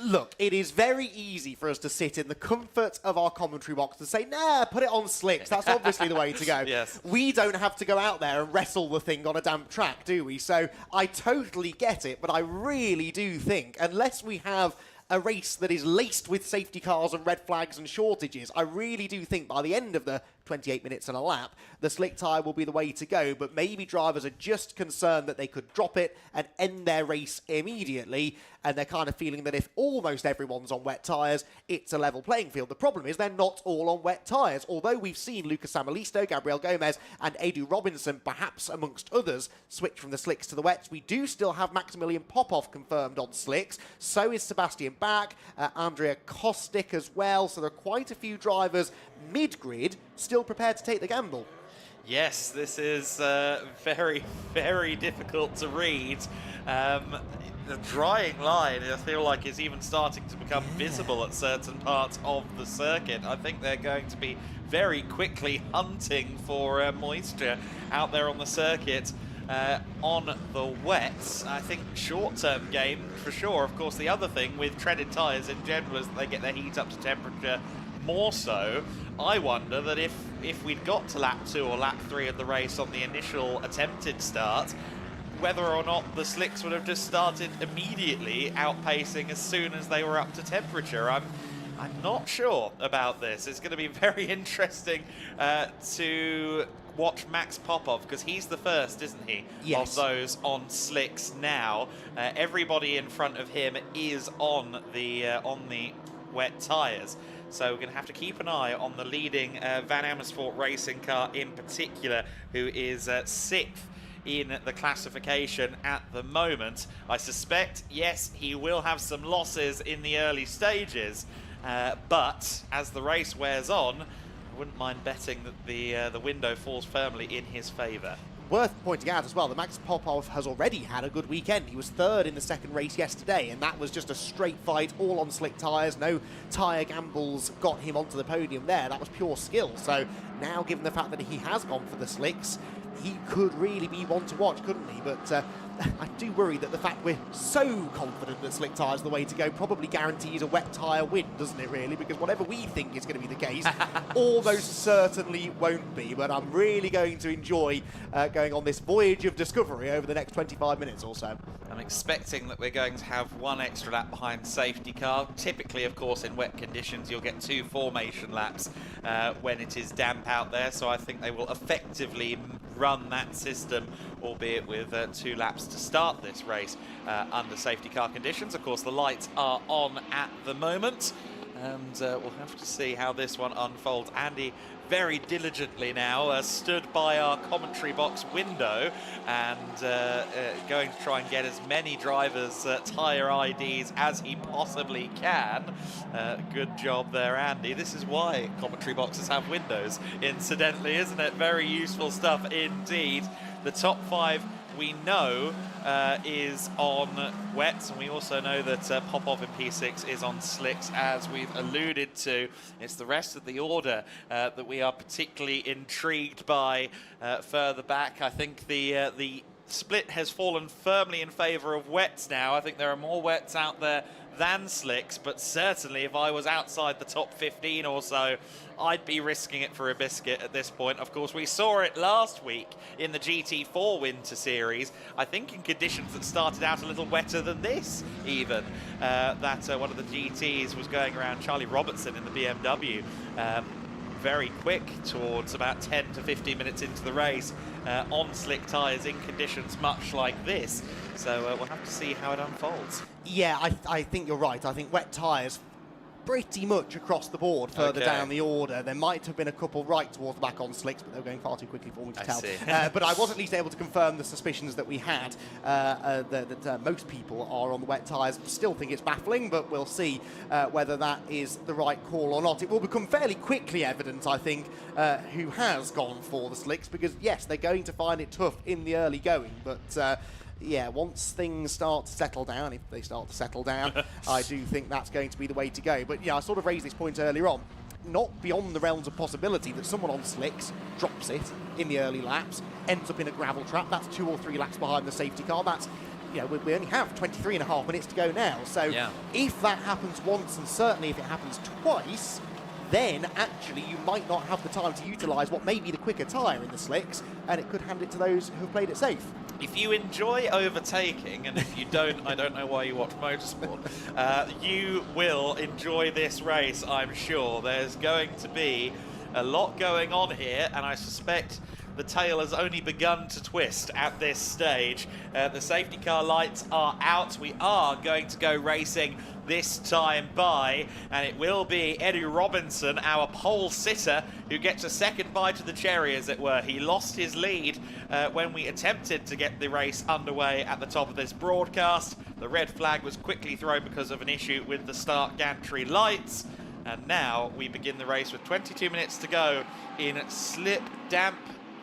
Look, it is very easy for us to sit in the comfort of our commentary box and say, nah, put it on slicks. That's obviously the way to go. Yes. We don't have to go out there and wrestle the thing on a damp track, do we? So I totally get it, but I really do think, unless we have a race that is laced with safety cars and red flags and shortages, I really do think by the end of the 28 minutes and a lap, the slick tyre will be the way to go, but maybe drivers are just concerned that they could drop it and end their race immediately, and they're kind of feeling that if almost everyone's on wet tyres, it's a level playing field. The problem is they're not all on wet tyres. Although we've seen Lucas Samalisto, Gabriel Gomez and Edu Robinson, perhaps amongst others, switch from the slicks to the wets, we do still have Maximilian Popov confirmed on slicks. So is Sebastian Bach, Andrea Kostic as well. So there are quite a few drivers mid-grid still prepared to take the gamble. Yes, this is very, very difficult to read. The drying line, I feel like, is even starting to become visible at certain parts of the circuit. I think they're going to be very quickly hunting for moisture out there on the circuit on the wets. I think short-term game for sure. Of course, the other thing with treaded tyres in general is that they get their heat up to temperature more so. I wonder that if we'd got to lap 2 or lap 3 of the race on the initial attempted start, whether or not the slicks would have just started immediately outpacing as soon as they were up to temperature. I'm not sure about this. It's going to be very interesting to watch Max Popov, because he's the first, isn't he, yes, of those on slicks now. Everybody in front of him is on the wet tyres. So we're going to have to keep an eye on the leading Van Amersfoort racing car in particular, who is 6th in the classification at the moment. I suspect, yes, he will have some losses in the early stages, but as the race wears on, I wouldn't mind betting that the window falls firmly in his favour. Worth pointing out as well that Max Popov has already had a good weekend. He was 3rd in the second race yesterday, and that was just a straight fight, all on slick tyres. No tyre gambles got him onto the podium there. That was pure skill. So now, given the fact that he has gone for the slicks, he could really be one to watch, couldn't he? But I do worry that the fact we're so confident that slick tyres are the way to go probably guarantees a wet tyre win, doesn't it, really? Because whatever we think is going to be the case, almost certainly won't be. But I'm really going to enjoy going on this voyage of discovery over the next 25 minutes or so. I'm expecting that we're going to have one extra lap behind safety car. Typically, of course, in wet conditions, you'll get 2 formation laps when it is damp out there. So I think they will effectively run that system, albeit with 2 laps to start this race under safety car conditions. Of course, the lights are on at the moment, and we'll have to see how this one unfolds. Andy very diligently now stood by our commentary box window and going to try and get as many drivers' tyre IDs as he possibly can. Good job there, Andy. This is why commentary boxes have windows, incidentally, isn't it? Very useful stuff indeed. The top 5 we know is on wets, and we also know that Popov in P6 is on slicks, as we've alluded to. It's the rest of the order that we are particularly intrigued by further back. I think the split has fallen firmly in favour of wets now. I think there are more wets out there than slicks, but certainly if I was outside the top 15 or so, I'd be risking it for a biscuit at this point. Of course, we saw it last week in the GT4 Winter Series, I think in conditions that started out a little wetter than this even. One of the GTs was going around, Charlie Robertson in the BMW, very quick towards about 10 to 15 minutes into the race on slick tyres in conditions much like this. So we'll have to see how it unfolds. Yeah, I think you're right. I think wet tyres pretty much across the board further down the order. There might have been a couple right towards the back on slicks, but they were going far too quickly for me to tell. But I was at least able to confirm the suspicions that we had, that most people are on the wet tyres. Still think it's baffling, but we'll see whether that is the right call or not. It will become fairly quickly evident, I think, who has gone for the slicks, because yes, they're going to find it tough in the early going, but yeah, once things start to settle down, if they start to settle down, I do think that's going to be the way to go. But yeah, I sort of raised this point earlier on. Not beyond the realms of possibility that someone on slicks drops it in the early laps, ends up in a gravel trap. That's 2 or 3 laps behind the safety car. That's, you know, we only have 23.5 minutes to go now. So if that happens once, and certainly if it happens twice, then actually you might not have the time to utilise what may be the quicker tyre in the slicks, and it could hand it to those who've played it safe. If you enjoy overtaking, and if you don't, I don't know why you watch motorsport, you will enjoy this race, I'm sure. There's going to be a lot going on here, and I suspect the tail has only begun to twist at this stage. The safety car lights are out. We are going to go racing this time by, and it will be Eddie Robinson, our pole sitter, who gets a second bite of the cherry, as it were. He lost his lead when we attempted to get the race underway at the top of this broadcast. The red flag was quickly thrown because of an issue with the start gantry lights. And now we begin the race with 22 minutes to go in slip, damp,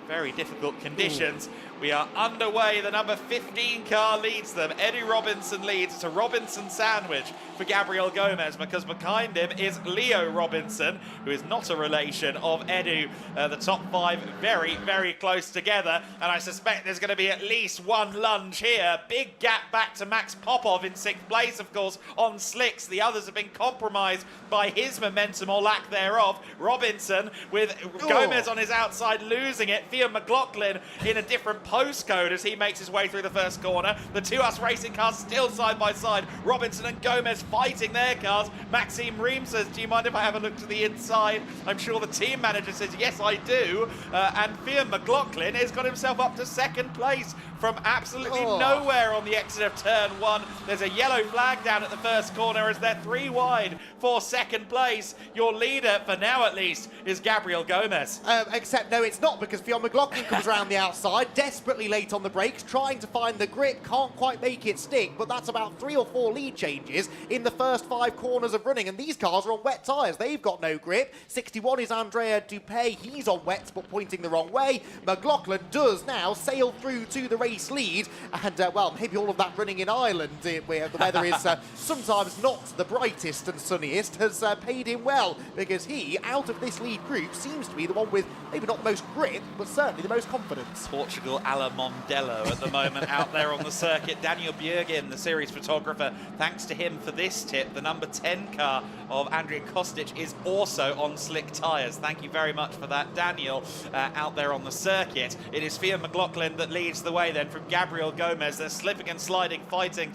very difficult conditions. We are underway. The number 15 car leads them. Eddie Robinson leads. It's a Robinson sandwich for Gabriel Gomez, because behind him is Leo Robinson, who is not a relation of Edu. The top 5 very, very close together, and I suspect there's going to be at least one lunge here. Big gap back to Max Popov in 6th place, of course, on slicks. The others have been compromised by his momentum or lack thereof. Robinson with Gomez on his outside losing it. Theo McLaughlin in a different postcode as he makes his way through the first corner. The two us racing cars still side by side. Robinson and Gomez fighting their cars. Maxime Ream says, do you mind if I have a look to the inside? I'm sure the team manager says, yes, I do. And Fionn McLaughlin has got himself up to second place from absolutely nowhere on the exit of turn 1. There's a yellow flag down at the first corner as they're 3 wide for second place. Your leader, for now at least, is Gabriel Gomez. Except no, it's not, because Fionn McLaughlin comes around the outside, desperately late on the brakes, trying to find the grip, can't quite make it stick, but that's about 3 or 4 lead changes in the first 5 corners of running, and these cars are on wet tyres. They've got no grip. 61 is Andrea Dupé. He's on wets, but pointing the wrong way. McLaughlin does now sail through to the race lead, and well, maybe all of that running in Ireland, where the weather is sometimes not the brightest and sunniest, has paid him well, because he, out of this lead group, seems to be the one with maybe not the most grip, but certainly the most confidence. Portugal a la Mondello at the moment out there on the circuit. Daniel Bjergin, the series photographer, thanks to him for this tip. The number 10 car of Andrea Kostic is also on slick tyres. Thank you very much for that, Daniel, out there on the circuit. It is Fionn McLaughlin that leads the way then from Gabriel Gomez. They're slipping and sliding, fighting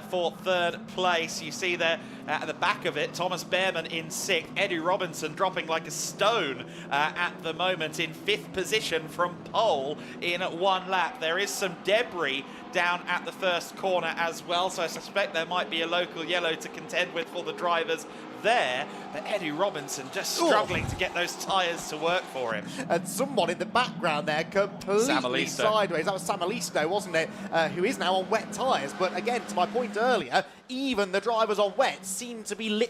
for third place. You see there at the back of it, Thomas Behrman in 6th, Eddie Robinson dropping like a stone at the moment in 5th position from pole in 1 lap. There is some debris down at the first corner as well, so I suspect there might be a local yellow to contend with for the drivers there, but Eddie Robinson just struggling to get those tyres to work for him. And someone in the background there completely sideways. That was Sam Alisto, wasn't it? Who is now on wet tyres. But again, to my point earlier, even the drivers on wet seem to be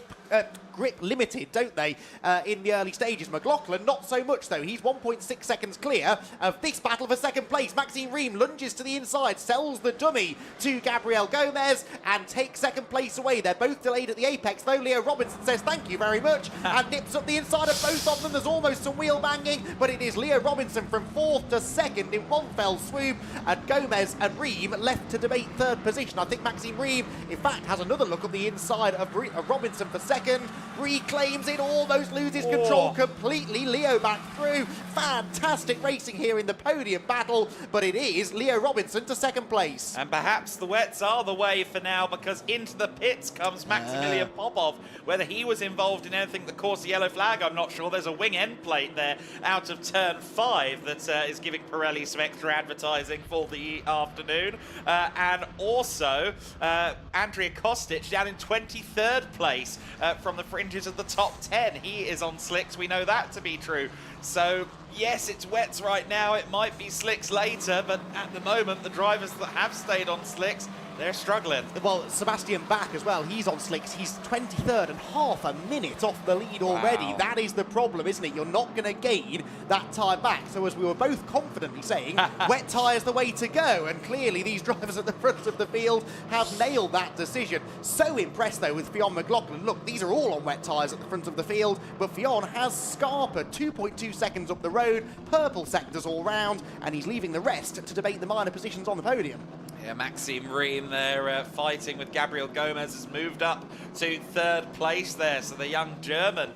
grip limited, don't they, in the early stages. McLaughlin, not so much, though. He's 1.6 seconds clear of this battle for second place. Maxime Ream lunges to the inside, sells the dummy to Gabriel Gomez, and takes second place away. They're both delayed at the apex, though. Leo Robinson says thank you very much, and nips up the inside of both of them. There's almost some wheel banging, but it is Leo Robinson from 4th to 2nd in one fell swoop, and Gomez and Ream left to debate 3rd position. I think Maxime Ream, in fact, has another look at the inside of Robinson for 2nd. Reclaims it, almost loses control completely. Leo back through. Fantastic racing here in the podium battle, but it is Leo Robinson to 2nd place. And perhaps the wets are the way for now, because into the pits comes Maximilian Popov. Whether he was involved in anything that caused the yellow flag, I'm not sure. There's a wing end plate there out of turn 5 that is giving Pirelli some extra advertising for the afternoon. And also Andrea Kostic down in 23rd place from the fringes of the top 10. He is on slicks, we know that to be true. So yes, it's wets right now, it might be slicks later, but at the moment the drivers that have stayed on slicks, they're struggling. Well, Sebastian Bach as well, he's on slicks. He's 23rd and half a minute off the lead already. Wow. That is the problem, isn't it? You're not going to gain that time back. So as we were both confidently saying, wet tyres the way to go. And clearly these drivers at the front of the field have nailed that decision. So impressed, though, with Fionn McLaughlin. Look, these are all on wet tyres at the front of the field, but Fionn has Scarpa 2.2 seconds up the road, purple sectors all round, and he's leaving the rest to debate the minor positions on the podium. Yeah, Maxime Ream there fighting with Gabriel Gomez has moved up to 3rd place there. So the young German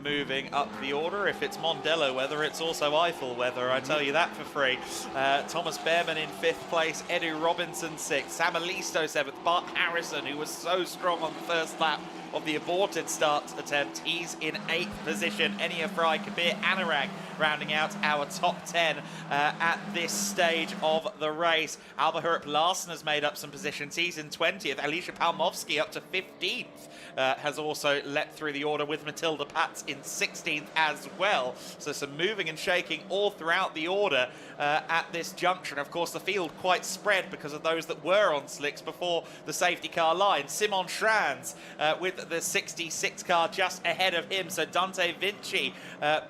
moving up the order. If it's Mondello weather, it's also Eiffel weather, I tell you that for free. Thomas Behrman in 5th place, Eddie Robinson 6th, Sam Alisto 7th, Bart Harrison, who was so strong on the first lap of the aborted start attempt, he's in 8th position. Enia Fry, Kabir Anurag rounding out our top 10 at this stage of the race. Alba Hurup Larsen has made up some positions. He's in 20th. Alicia Palmovsky up to 15th has also leapt through the order, with Matilda Patz in 16th as well. So some moving and shaking all throughout the order at this junction. Of course, the field quite spread because of those that were on slicks before the safety car line. Simon Schranz with the 66 car just ahead of him. So Dante Vinci,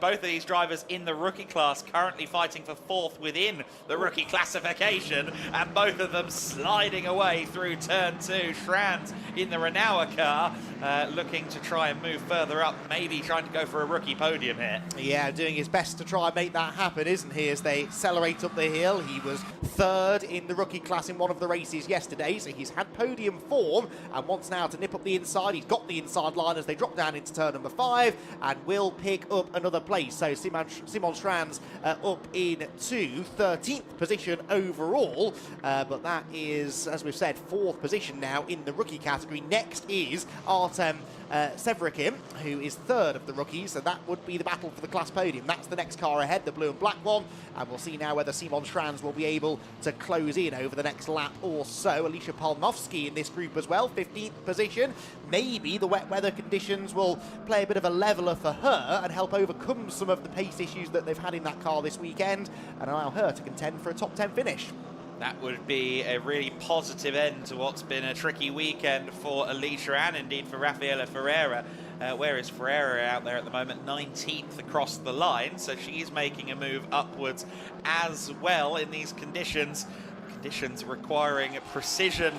both of these drivers in the rookie class, currently fighting for 4th within the rookie classification, and both of them sliding away through turn 2. Schranz in the Renault car, looking to try and move further up, maybe trying to go for a rookie podium here. Yeah, doing his best to try and make that happen, isn't he, as they accelerate up the hill. He was 3rd in the rookie class in one of the races yesterday, so he's had podium form and wants now to nip up the inside. He's got stop the inside line as they drop down into turn number 5 and will pick up another place. So Simon Strands up into 13th position overall, but that is, as we've said, 4th position now in the rookie category. Next is Artem Severikim, who is 3rd of the rookies, so that would be the battle for the class podium. That's the next car ahead, the blue and black one, and we'll see now whether Simon Strands will be able to close in over the next lap or so. Alicia Palmovsky in this group as well, 15th position. Maybe the wet weather conditions will play a bit of a leveler for her and help overcome some of the pace issues that they've had in that car this weekend and allow her to contend for a top 10 finish. That would be a really positive end to what's been a tricky weekend for Alicia and indeed for Rafaela Ferreira. Where is Ferreira out there at the moment? 19th across the line, so she's making a move upwards as well in these conditions. Conditions requiring precision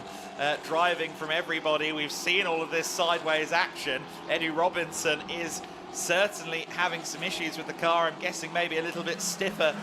driving from everybody. We've seen all of this sideways action. Eddie Robinson is certainly having some issues with the car. I'm guessing maybe a little bit stiffer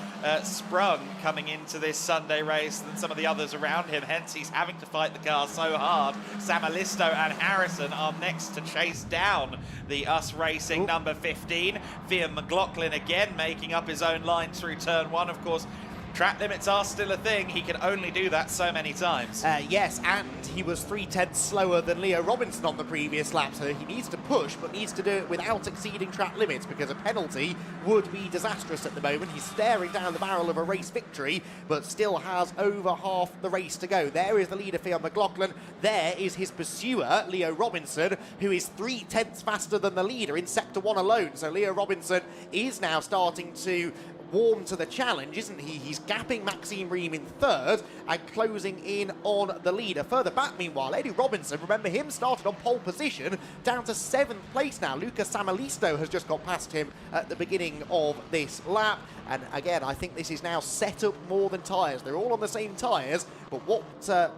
sprung coming into this Sunday race than some of the others around him, hence he's having to fight the car so hard. Samalisto and Harrison are next to chase down the US Racing number 15. Fian McLaughlin again making up his own line through turn 1. Of course, track limits are still a thing. He can only do that so many times. Yes, and he was 3/10 slower than Leo Robinson on the previous lap, so he needs to push, but needs to do it without exceeding track limits, because a penalty would be disastrous at the moment. He's staring down the barrel of a race victory, but still has over half the race to go. There is the leader, Fian McLaughlin. There is his pursuer, Leo Robinson, who is 3/10 faster than the leader in Sector 1 alone. So Leo Robinson is now starting to warm to the challenge, isn't he? He's gapping Maxime Ream in 3rd and closing in on the leader. Further back, meanwhile, Eddie Robinson, remember him, started on pole position, down to 7th place now. Lucas Samalisto has just got past him at the beginning of this lap. And again, I think this is now set up more than tyres. They're all on the same tyres, but what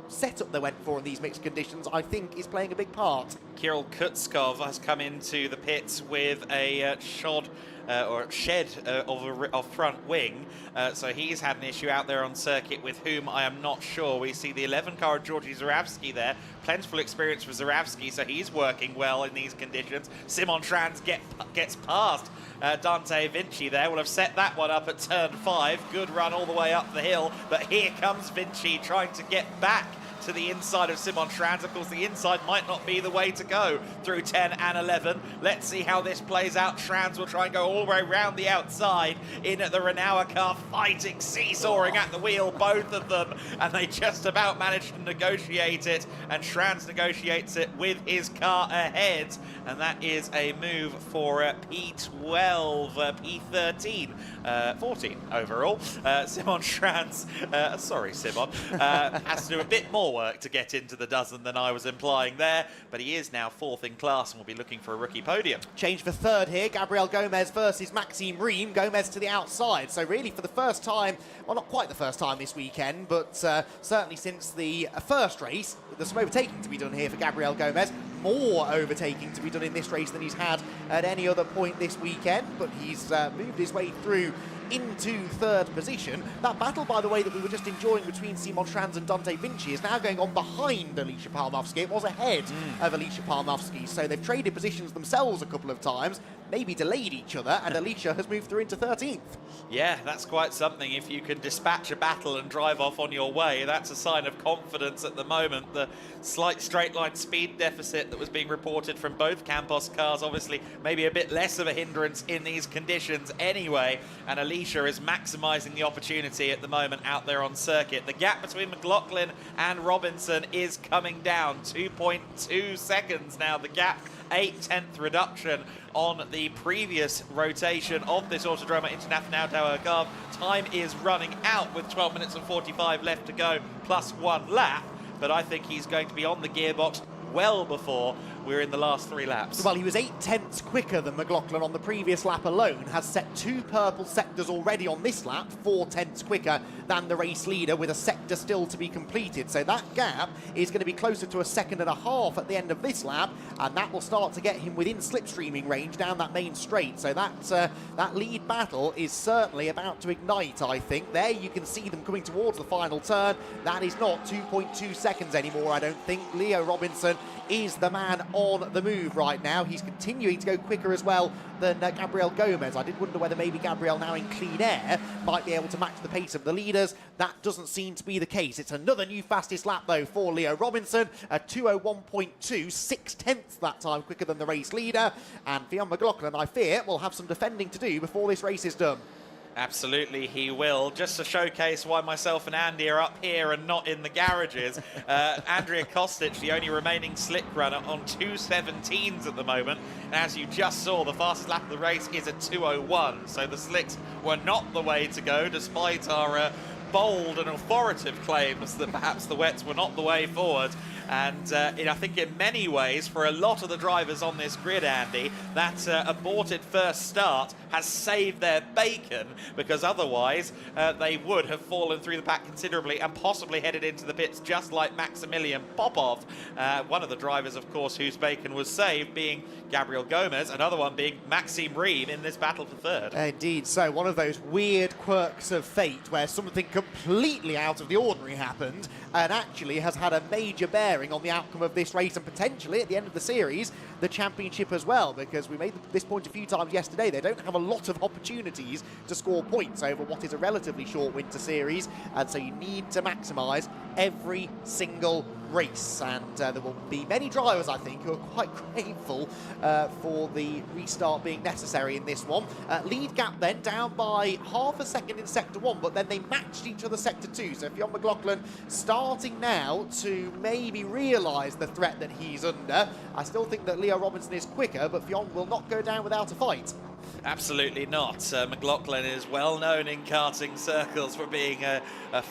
setup they went for in these mixed conditions, I think, is playing a big part. Kirill Kutskov has come into the pits with a shed of front wing, so he's had an issue out there on circuit with whom I am not sure. We see the 11 car of Georgi Zaravsky there. Plentiful experience for Zaravsky, so he's working well in these conditions. Simon Strands gets past Dante Vinci there. Will have set that one up at turn 5. Good run all the way up the hill, but here comes Vinci trying to get back to the inside of Simon Strands. Of course, the inside might not be the way to go through 10 and 11. Let's see how this plays out. Strands will try and go all the way around the outside in the Renault car, fighting, seesawing at the wheel, both of them, and they just about managed to negotiate it, and Strands negotiates it with his car ahead, and that is a move for P12, P13, 14 overall. Simon Strands, sorry Simon, has to do a bit more work to get into the dozen than I was implying there, but he is now 4th in class and will be looking for a rookie podium. Change for 3rd here, Gabriel Gomez versus Maxime Ream. Gomez to the outside, so really for the first time, well, not quite the first time this weekend, but certainly since the first race, there's some overtaking to be done here for Gabriel Gomez. More overtaking to be done in this race than he's had at any other point this weekend, but he's moved his way through into 3rd position. That battle, by the way, that we were just enjoying between Simon Strands and Dante Vinci is now going on behind Alicia Palmovsky. It was ahead of Alicia Palmovsky, so they've traded positions themselves a couple of times, maybe delayed each other, and Alicia has moved through into 13th. Yeah, that's quite something. If you can dispatch a battle and drive off on your way, that's a sign of confidence at the moment. The slight straight line speed deficit that was being reported from both Campos cars, obviously maybe a bit less of a hindrance in these conditions anyway, and Alicia is maximising the opportunity at the moment out there on circuit. The gap between McLaughlin and Robinson is coming down, 2.2 seconds now the gap, 8/10 reduction on the previous rotation of this Autodromo Internacional de Algarve. Time is running out with 12 minutes and 45 left to go, plus 1 lap, but I think he's going to be on the gearbox well before we're in the last 3 laps. Well, he was 8/10 quicker than McLaughlin on the previous lap alone, has set 2 purple sectors already on this lap, 4/10 quicker than the race leader, with a sector still to be completed. So that gap is going to be closer to a 1.5 at the end of this lap, and that will start to get him within slipstreaming range down that main straight. So that lead battle is certainly about to ignite, I think. There you can see them coming towards the final turn. That is not 2.2 seconds anymore, I don't think. Leo Robinson is the man on the move right now. He's continuing to go quicker as well than Gabriel Gomez. I did wonder whether maybe Gabriel, now in clean air, might be able to match the pace of the leaders. That doesn't seem to be the case. It's another new fastest lap, though, for Leo Robinson. A 2:01.2, 6/10 that time quicker than the race leader. And Fionn McLaughlin, I fear, will have some defending to do before this race is done. Absolutely, he will. Just to showcase why myself and Andy are up here and not in the garages, Andrea Kostic, the only remaining slick runner, on 2:17s at the moment. And as you just saw, the fastest lap of the race is a 2:01. So the slicks were not the way to go, despite our bold and authoritative claims that perhaps the wets were not the way forward. And I think in many ways, for a lot of the drivers on this grid, Andy, that aborted first start has saved their bacon, because otherwise they would have fallen through the pack considerably and possibly headed into the pits just like Maximilian Popov. One of the drivers, of course, whose bacon was saved being Gabriel Gomez, another one being Maxime Reeve in this battle for third. Indeed, so one of those weird quirks of fate where something completely out of the ordinary happened and actually has had a major bearing on the outcome of this race and potentially at the end of the series the championship as well, because we made this point a few times yesterday. They don't have a lot of opportunities to score points over what is a relatively short winter series, and so you need to maximise every single race, and there will be many drivers, I think, who are quite grateful for the restart being necessary in this one. Lead gap then down by half a second in Sector 1, but then they matched each other Sector 2, so Fionn McLaughlin starting now to maybe realise the threat that he's under. I still think that Leo Robinson is quicker, but Fionn will not go down without a fight. Absolutely not. McLaughlin is well known in karting circles for being a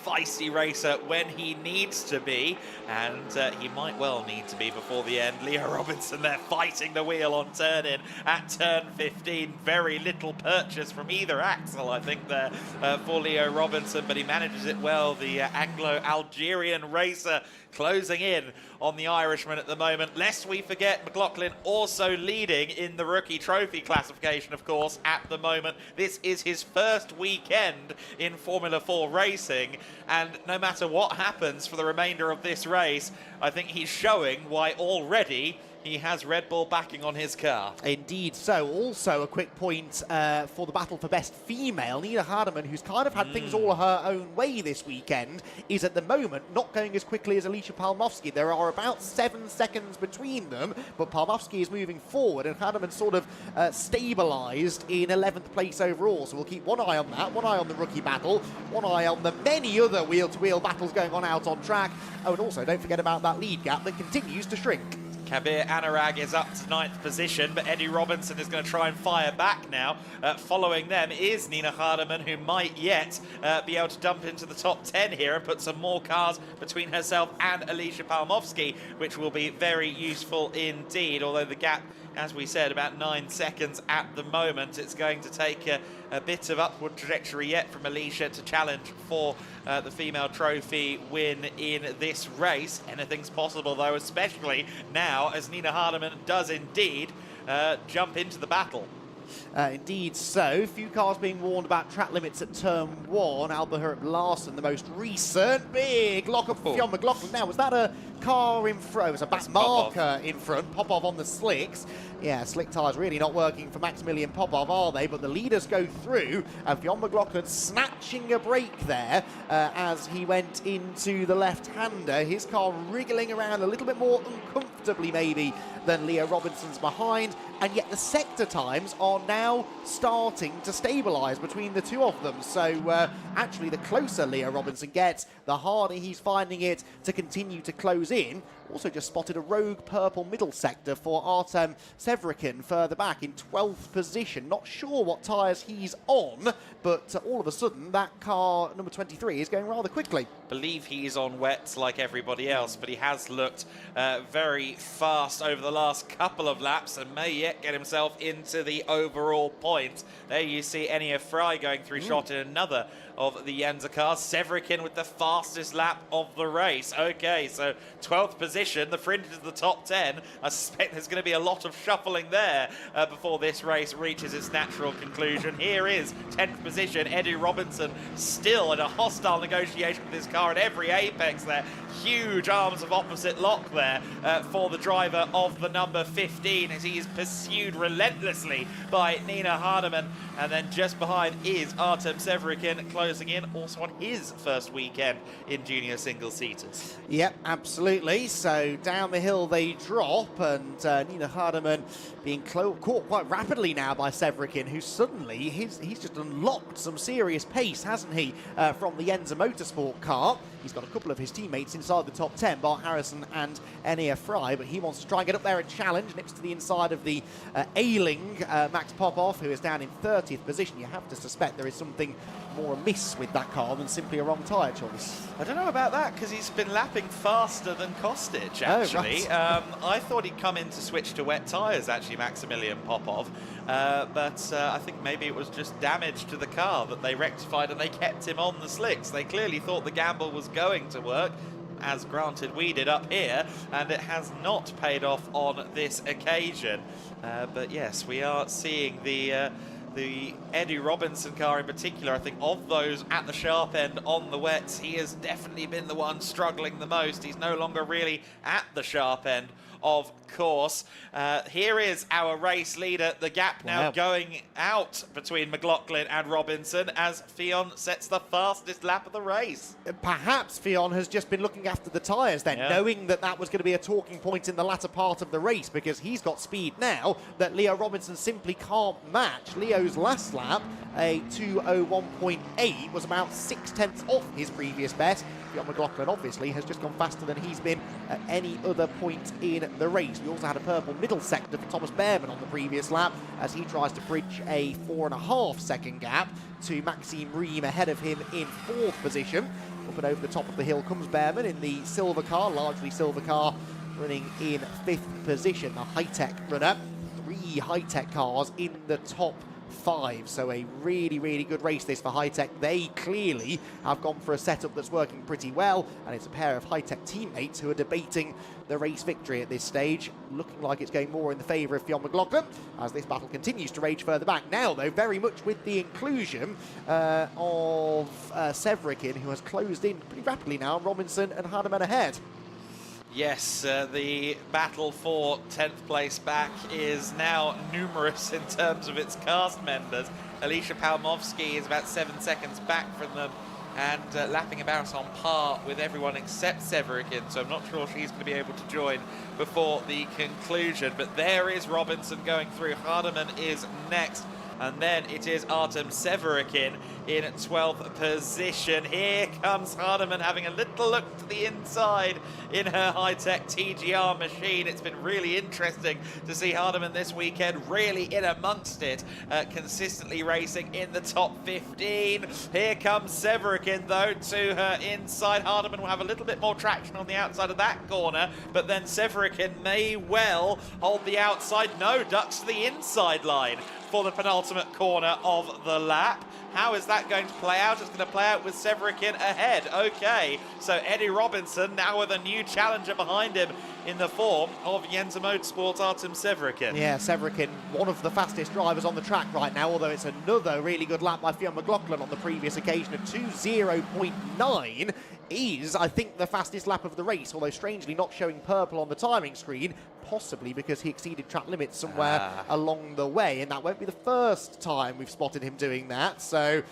feisty racer when he needs to be, and he might well need to be before the end. Leo Robinson there fighting the wheel on turn in at turn 15. Very little purchase from either axle, I think, there for Leo Robinson, but he manages it well. The Anglo-Algerian racer closing in on the Irishman at the moment. Lest we forget, McLaughlin also leading in the rookie trophy classification, of course, at the moment. This is his first weekend in Formula 4 racing, and no matter what happens for the remainder of this race, I think he's showing why already he has Red Bull backing on his car. Indeed. So also a quick point for the battle for best female. Nina Hardeman, who's kind of had things all her own way this weekend, is at the moment not going as quickly as Alicia Palmowski. There are about 7 seconds between them, but Palmowski is moving forward and Hardeman sort of stabilised in 11th place overall. So we'll keep one eye on that, one eye on the rookie battle, one eye on the many other wheel-to-wheel battles going on out on track. Oh, and also don't forget about that lead gap that continues to shrink. Kabir Anurag is up to 9th position, but Eddie Robinson is going to try and fire back now. Following them is Nina Hardeman, who might yet be able to dump into the top 10 here and put some more cars between herself and Alicia Palmowski, which will be very useful indeed, although the gap, as we said, about 9 seconds at the moment. It's going to take a bit of upward trajectory yet from Alicia to challenge for the female trophy win in this race. Anything's possible, though, especially now as Nina Hardeman does indeed jump into the battle. Indeed so. Few cars being warned about track limits at turn 1. Albert Larson, the most recent. Big lock up for Fionn McLaughlin. Now, was that a car in front? It was a back marker in front. Popov on the slicks. Yeah, slick tyres really not working for Maximilian Popov, are they? But the leaders go through, and Fionn McLaughlin snatching a break there as he went into the left-hander. His car wriggling around a little bit more uncomfortably maybe than Leo Robinson's behind, and yet the sector times are now starting to stabilise between the two of them. So actually the closer Leo Robinson gets, the harder he's finding it to continue to close in. Also just spotted a rogue purple middle sector for Artem Severikin further back in 12th position. Not sure what tyres he's on, but all of a sudden that car, number 23, is going rather quickly. Believe he's on wets like everybody else, but he has looked very fast over the last couple of laps and may yet get himself into the overall points. There you see Enia Fry going through shot in another of the Yenza cars. Severikin with the fastest lap of the race. Okay, so 12th position position, the fringes of the top 10. I suspect there's going to be a lot of shuffling there before this race reaches its natural conclusion. Here is 10th position, Eddie Robinson, still in a hostile negotiation with his car at every apex there. Huge arms of opposite lock there for the driver of the number 15 as he is pursued relentlessly by Nina Hardeman. And then just behind is Artem Severikin, closing in also on his first weekend in junior single-seaters. Yep, absolutely. So down the hill they drop, and Nina Hardeman being caught quite rapidly now by Severikin, who suddenly, he's just unlocked some serious pace, hasn't he, from the Yenza Motorsport car. He's got a couple of his teammates inside the top 10, Bart Harrison and Enia Fry, but he wants to try and get up there and challenge. Nips to the inside of the ailing Max Popov, who is down in 30th position. You have to suspect there is something more amiss with that car than simply a wrong tyre choice. I don't know about that, because he's been lapping faster than Kostic, actually. Oh, right. I thought he'd come in to switch to wet tyres, actually, Maximilian Popov. But I think maybe it was just damage to the car that they rectified and they kept him on the slicks. They clearly thought the gamble was going to work, as granted we did up here, and it has not paid off on this occasion. But yes, we are seeing the Eddie Robinson car in particular. I think of those at the sharp end on the wets, he has definitely been the one struggling the most. He's no longer really at the sharp end, of course. Here is our race leader. The gap now going out between McLaughlin and Robinson as Fionn sets the fastest lap of the race. Perhaps Fionn has just been looking after the tyres then, knowing that that was going to be a talking point in the latter part of the race, because he's got speed now that Leo Robinson simply can't match. Leo's last lap, a 2:01.8, was about 6/10 off his previous best. Fionn McLaughlin obviously has just gone faster than he's been at any other point in the race. We also had a purple middle sector for Thomas Behrman on the previous lap as he tries to bridge a 4.5 second gap to Maxime Ream ahead of him in 4th position. Up and over the top of the hill comes Behrman in the silver car, largely silver car, running in 5th position. The high-tech runner, 3 high-tech cars in the top 5, so a really, really good race this for Hi-Tech. They clearly have gone for a setup that's working pretty well, and it's a pair of Hi-Tech teammates who are debating the race victory at this stage. Looking like it's going more in the favour of Fionn McLaughlin as this battle continues to rage further back. Now, though, very much with the inclusion of Severikin, who has closed in pretty rapidly now. Robinson and Hardeman ahead. Yes, the battle for 10th place back is now numerous in terms of its cast members. Alicia Palmovsky is about 7 seconds back from them and lapping about on par with everyone except Severikin, so I'm not sure she's going to be able to join before the conclusion. But there is Robinson going through. Hardeman is next. And then it is Artem Severikin in 12th position. Here comes Hardeman having a little look to the inside in her high-tech TGR machine. It's been really interesting to see Hardeman this weekend really in amongst it, consistently racing in the top 15. Here comes Severikin, though, to her inside. Hardeman will have a little bit more traction on the outside of that corner, but then Severikin may well hold the outside. No, ducks to the inside line for the penultimate corner of the lap. How is that going to play out? It's going to play out with Severikin ahead. Okay, so Eddie Robinson now with a new challenger behind him in the form of Yenza Motorsport's Artem Severikin. Yeah, Severikin, one of the fastest drivers on the track right now, although it's another really good lap by Fionn McLaughlin on the previous occasion of 2:0.9. Is, I think, the fastest lap of the race, although strangely not showing purple on the timing screen, possibly because he exceeded track limits somewhere along the way, and that won't be the first time we've spotted him doing that, so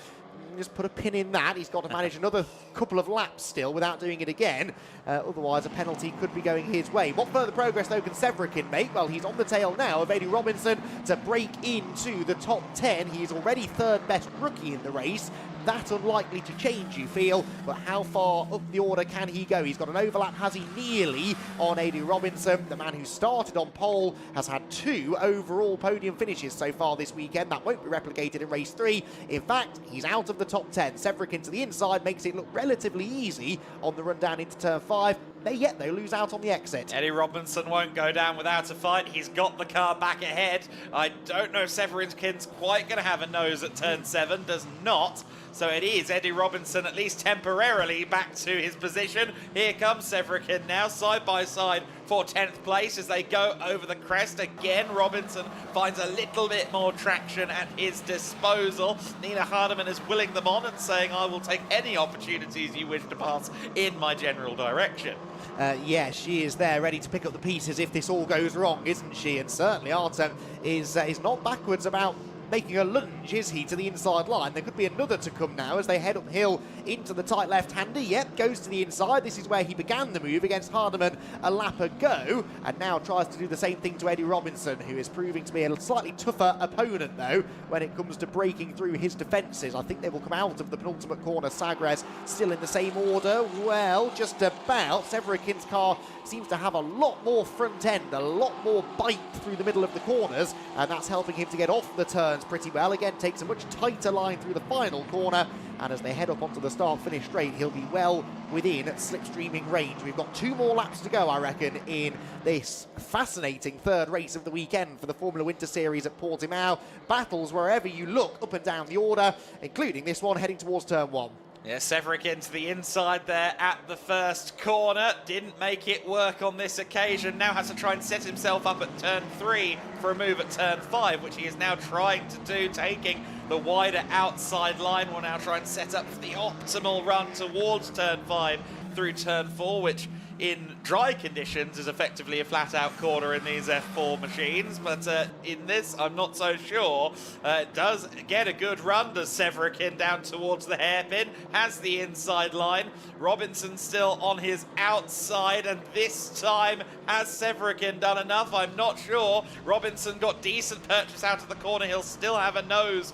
just put a pin in that. He's got to manage another couple of laps still without doing it again. Otherwise, a penalty could be going his way. What further progress, though, can Severikin make? Well, he's on the tail now of Eddie Robinson to break into the top 10. He is already 3rd best rookie in the race. That unlikely to change, you feel, but how far up the order can he go? He's got an overlap, has he, nearly on Eddie Robinson. The man who started on pole has had 2 overall podium finishes so far this weekend. That won't be replicated in race 3. In fact, he's out of the top 10. Severikin to the inside makes it look relatively easy on the run down into turn 5. They yet they lose out on the exit. Eddie Robinson won't go down without a fight. He's got the car back ahead. I don't know if Severikin's quite going to have a nose at turn 7. Does not. So it is Eddie Robinson, at least temporarily, back to his position. Here comes Severikin now, side by side for 10th place as they go over the crest. Again, Robinson finds a little bit more traction at his disposal. Nina Hardeman is willing them on and saying, I will take any opportunities you wish to pass in my general direction. Yeah, she is there ready to pick up the pieces if this all goes wrong, isn't she? And certainly Artem is not backwards about making a lunge, is he, to the inside line. There could be another to come now as they head uphill into the tight left-hander. Yep, goes to the inside. This is where he began the move against Hardeman a lap ago, and now tries to do the same thing to Eddie Robinson, who is proving to be a slightly tougher opponent, though, when it comes to breaking through his defences. I think they will come out of the penultimate corner. Sagres still in the same order. Well, just about. Severikin's car seems to have a lot more front end, a lot more bite through the middle of the corners, and that's helping him to get off the turns pretty well. Again, takes a much tighter line through the final corner, and as they head up onto the start-finish straight, he'll be well within slipstreaming range. We've got 2 more laps to go, I reckon, in this fascinating third race of the weekend for the Formula Winter Series at Portimão. Battles wherever you look, up and down the order, including this one heading towards turn 1. Yeah, Severikin to the inside there at the first corner. Didn't make it work on this occasion. Now has to try and set himself up at turn 3 for a move at turn 5, which he is now trying to do, taking the wider outside line. Will now try and set up the optimal run towards turn 5 through turn 4, which in dry conditions is effectively a flat-out corner in these F4 machines, but in this, I'm not so sure. It does get a good run, does Severikin, down towards the hairpin, has the inside line. Robinson still on his outside, and this time, has Severikin done enough? I'm not sure. Robinson got decent purchase out of the corner. He'll still have a nose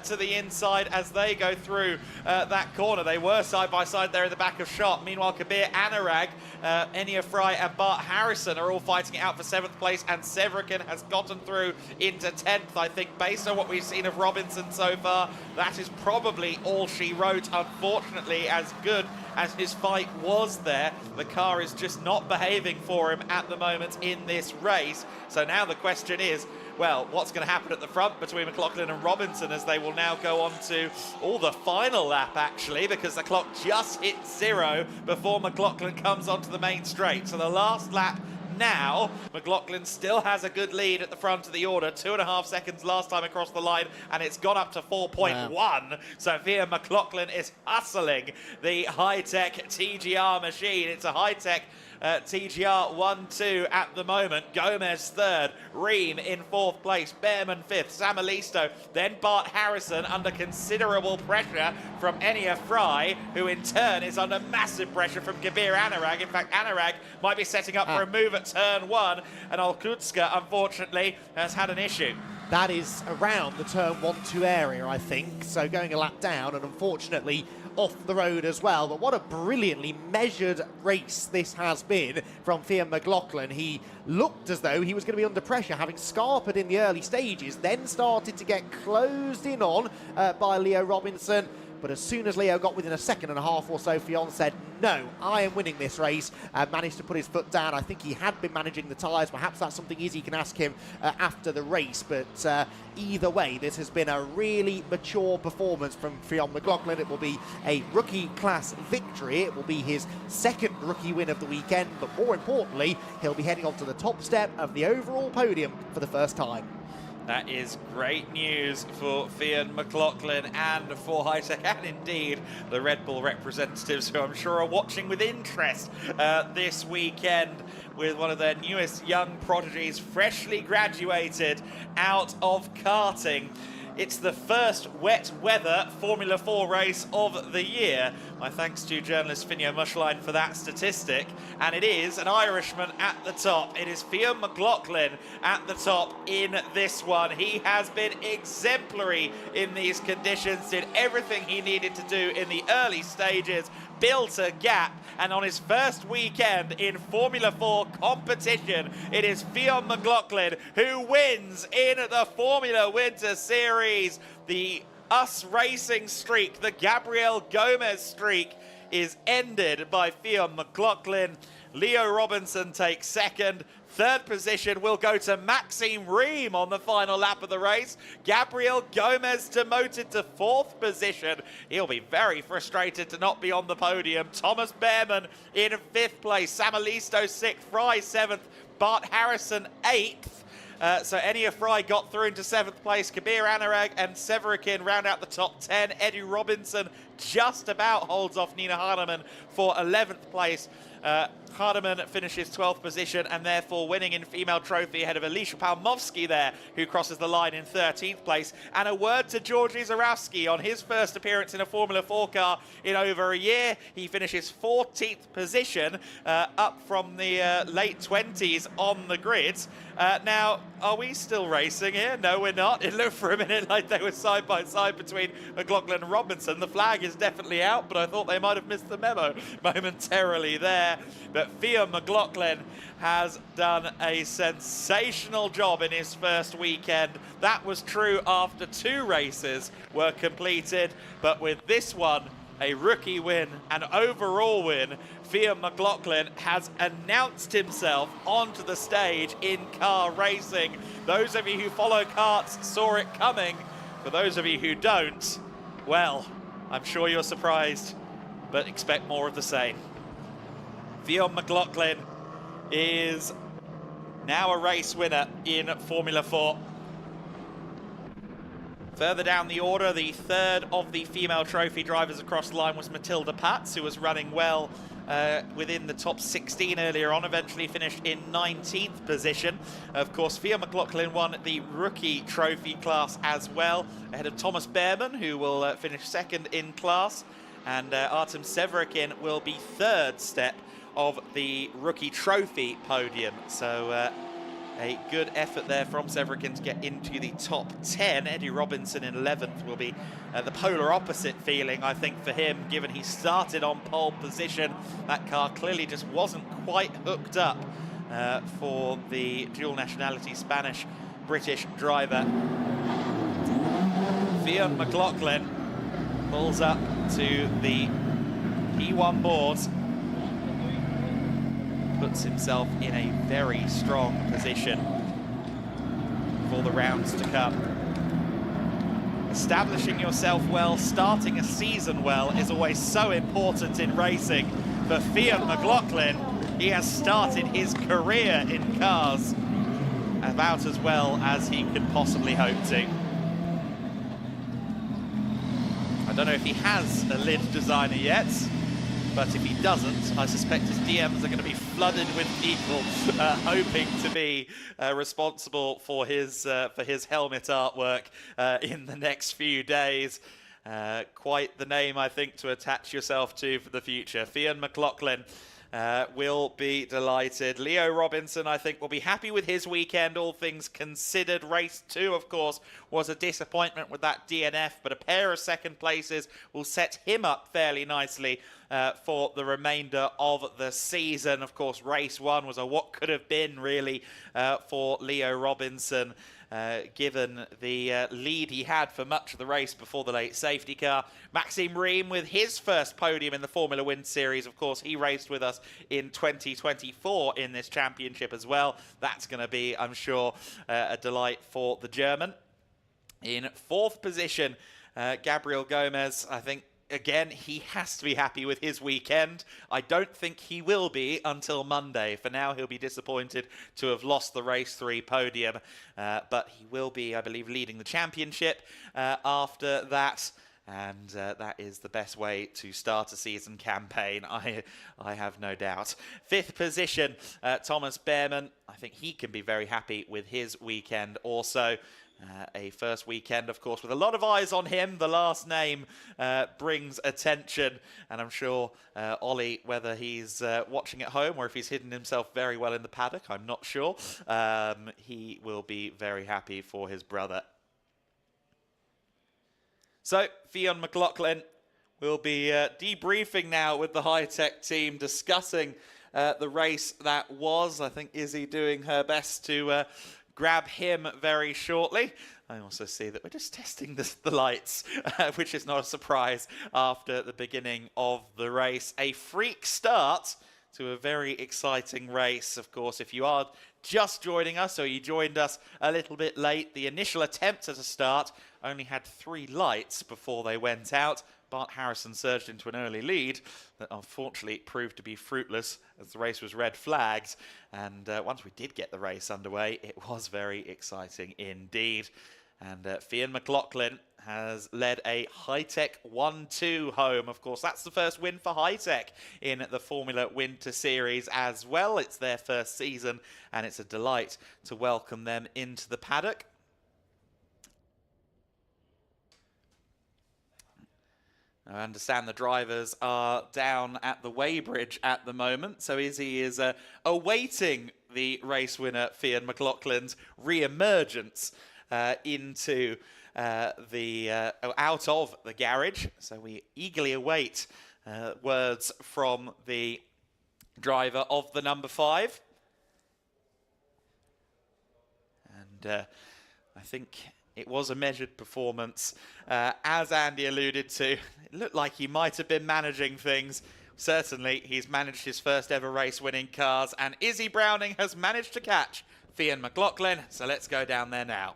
to the inside as they go through that corner. They were side by side there in the back of shot. Meanwhile, Kabir Anurag, Enya Fry and Bart Harrison are all fighting it out for 7th place, and Severikin has gotten through into 10th. I think based on what we've seen of Robinson so far, that is probably all she wrote. Unfortunately, as good as his fight was there, the car is just not behaving for him at the moment in this race. So now the question is, well, what's going to happen at the front between McLaughlin and Robinson as they will now go on to the final lap, actually, because the clock just hit 0 before McLaughlin comes onto the main straight. So the last lap now, McLaughlin still has a good lead at the front of the order. 2.5 seconds last time across the line, and it's gone up to 4.1. Wow. So Via McLaughlin is hustling the high-tech TGR machine. It's a high-tech TGR 1-2 at the moment. Gomez 3rd, Ream in 4th place, Behrman 5th, Samalisto, then Bart Harrison under considerable pressure from Enya Fry, who in turn is under massive pressure from Kabir Anurag. In fact, Anurag might be setting up for a move at turn 1, and Olkutska, unfortunately, has had an issue. That is around the turn 1-2 area, I think, so going a lap down, and unfortunately off the road as well. But what a brilliantly measured race this has been from Fionn McLaughlin. He looked as though he was going to be under pressure, having scarpered in the early stages, then started to get closed in on by Leo Robinson. But as soon as Leo got within a second and a half or so, Fionn said, no, I am winning this race, and managed to put his foot down. I think he had been managing the tyres. Perhaps that's something Izzy can ask him after the race. But either way, this has been a really mature performance from Fionn McLaughlin. It will be a rookie class victory. It will be his 2nd rookie win of the weekend. But more importantly, he'll be heading on to the top step of the overall podium for the first time. That is great news for Fionn McLaughlin and for Hightech, and indeed the Red Bull representatives, who I'm sure are watching with interest this weekend, with one of their newest young prodigies freshly graduated out of karting. It's the first wet weather Formula 4 race of the year. My thanks to journalist Finio Mushline for that statistic. And it is an Irishman at the top. It is Fionn McLaughlin at the top in this one. He has been exemplary in these conditions, did everything he needed to do in the early stages, built a gap, and on his first weekend in Formula 4 competition, it is Fionn McLaughlin who wins in the Formula Winter Series. The US racing streak, the Gabriel Gomez streak, is ended by Fionn McLaughlin. Leo Robinson takes second. Third position will go to Maxime Ream on the final lap of the race. Gabriel Gomez demoted to fourth position. He'll be very frustrated to not be on the podium. Thomas Behrman in fifth place. Samalisto sixth. Fry seventh. Bart Harrison eighth. So Enia Fry got through into seventh place. Kabir Anurag and Severikin round out the top 10. Eddie Robinson just about holds off Nina Hardeman for 11th place. Hardeman finishes 12th position and therefore winning in female trophy ahead of Alicia Palmovsky there, who crosses the line in 13th place. And a word to Georgi Zarowski on his first appearance in a Formula 4 car in over a year. He finishes 14th position, up from the late 20s on the grids. Now, are we still racing here? No, we're not. It looked for a minute like they were side by side between McLaughlin and Robinson. The flag is definitely out, but I thought they might have missed the memo momentarily there. But Fia McLaughlin has done a sensational job in his first weekend. That was true after 2 races were completed, but with this one, a rookie win, an overall win, Fia McLaughlin has announced himself onto the stage in car racing. Those of you who follow karts saw it coming. For those of you who don't, well, I'm sure you're surprised, but expect more of the same. Fia McLaughlin is now a race winner in Formula 4. Further down the order, the third of the female trophy drivers across the line was Matilda Patz, who was running well within the top 16 earlier on, eventually finished in 19th position. Of course, Fia McLaughlin won the rookie trophy class as well, ahead of Thomas Behrman, who will finish second in class, and Artem Severikin will be third step of the rookie trophy podium. So a good effort there from Severikin to get into the top 10. Eddie Robinson in 11th will be the polar opposite feeling, I think, for him, given he started on pole position. That car clearly just wasn't quite hooked up for the dual nationality Spanish-British driver. Fia McLaughlin pulls up to the P1 boards, puts himself in a very strong position for the rounds to come. Establishing yourself well, starting a season well is always so important in racing. For Fia McLaughlin, he has started his career in cars about as well as he could possibly hope to. I don't know if he has a lid designer yet, but if he doesn't, I suspect his DMs are going to be flooded with people hoping to be responsible for his helmet artwork in the next few days. Quite the name, I think, to attach yourself to for the future. Fia McLaughlin will be delighted. Leo Robinson, I think, will be happy with his weekend, all things considered. Race 2, of course, was a disappointment with that DNF, but a pair of second places will set him up fairly nicely for the remainder of the season. Of course, race 1 was a what could have been, really, for Leo Robinson, given the lead he had for much of the race before the late safety car. Maxime Ream with his first podium in the Formula Wind Series. Of course, he raced with us in 2024 in this championship as well. That's going to be, I'm sure, a delight for the German. In 4th position, Gabriel Gomez, I think, again, he has to be happy with his weekend. I don't think he will be until Monday. For now, he'll be disappointed to have lost the race 3 podium. But he will be, I believe, leading the championship after that. And that is the best way to start a season campaign, I have no doubt. 5th position, Thomas Behrman. I think he can be very happy with his weekend also. A first weekend, of course, with a lot of eyes on him. The last name brings attention, and I'm sure Ollie, whether he's watching at home or if he's hidden himself very well in the paddock, I'm not sure, he will be very happy for his brother. So, Fia McLaughlin will be debriefing now with the high-tech team, discussing the race that was. I think Izzy doing her best to grab him very shortly. I also see that we're just testing the lights, which is not a surprise after the beginning of the race. A freak start to a very exciting race. Of course, if you are just joining us or you joined us a little bit late, the initial attempt at a start only had 3 lights before they went out. Bart Harrison surged into an early lead that unfortunately proved to be fruitless as the race was red flagged. And once we did get the race underway, it was very exciting indeed. And Fionn McLaughlin has led a high-tech 1-2 home. Of course, that's the first win for high-tech in the Formula Winter Series as well. It's their first season, and it's a delight to welcome them into the paddock. I understand the drivers are down at the weighbridge at the moment, so Izzy is awaiting the race winner, Fionn McLaughlin's re-emergence into out of the garage. So we eagerly await words from the driver of the number 5. And I think it was a measured performance. As Andy alluded to, it looked like he might have been managing things. Certainly, he's managed his first ever race winning cars, and Izzy Browning has managed to catch Fionn McLaughlin. So let's go down there now.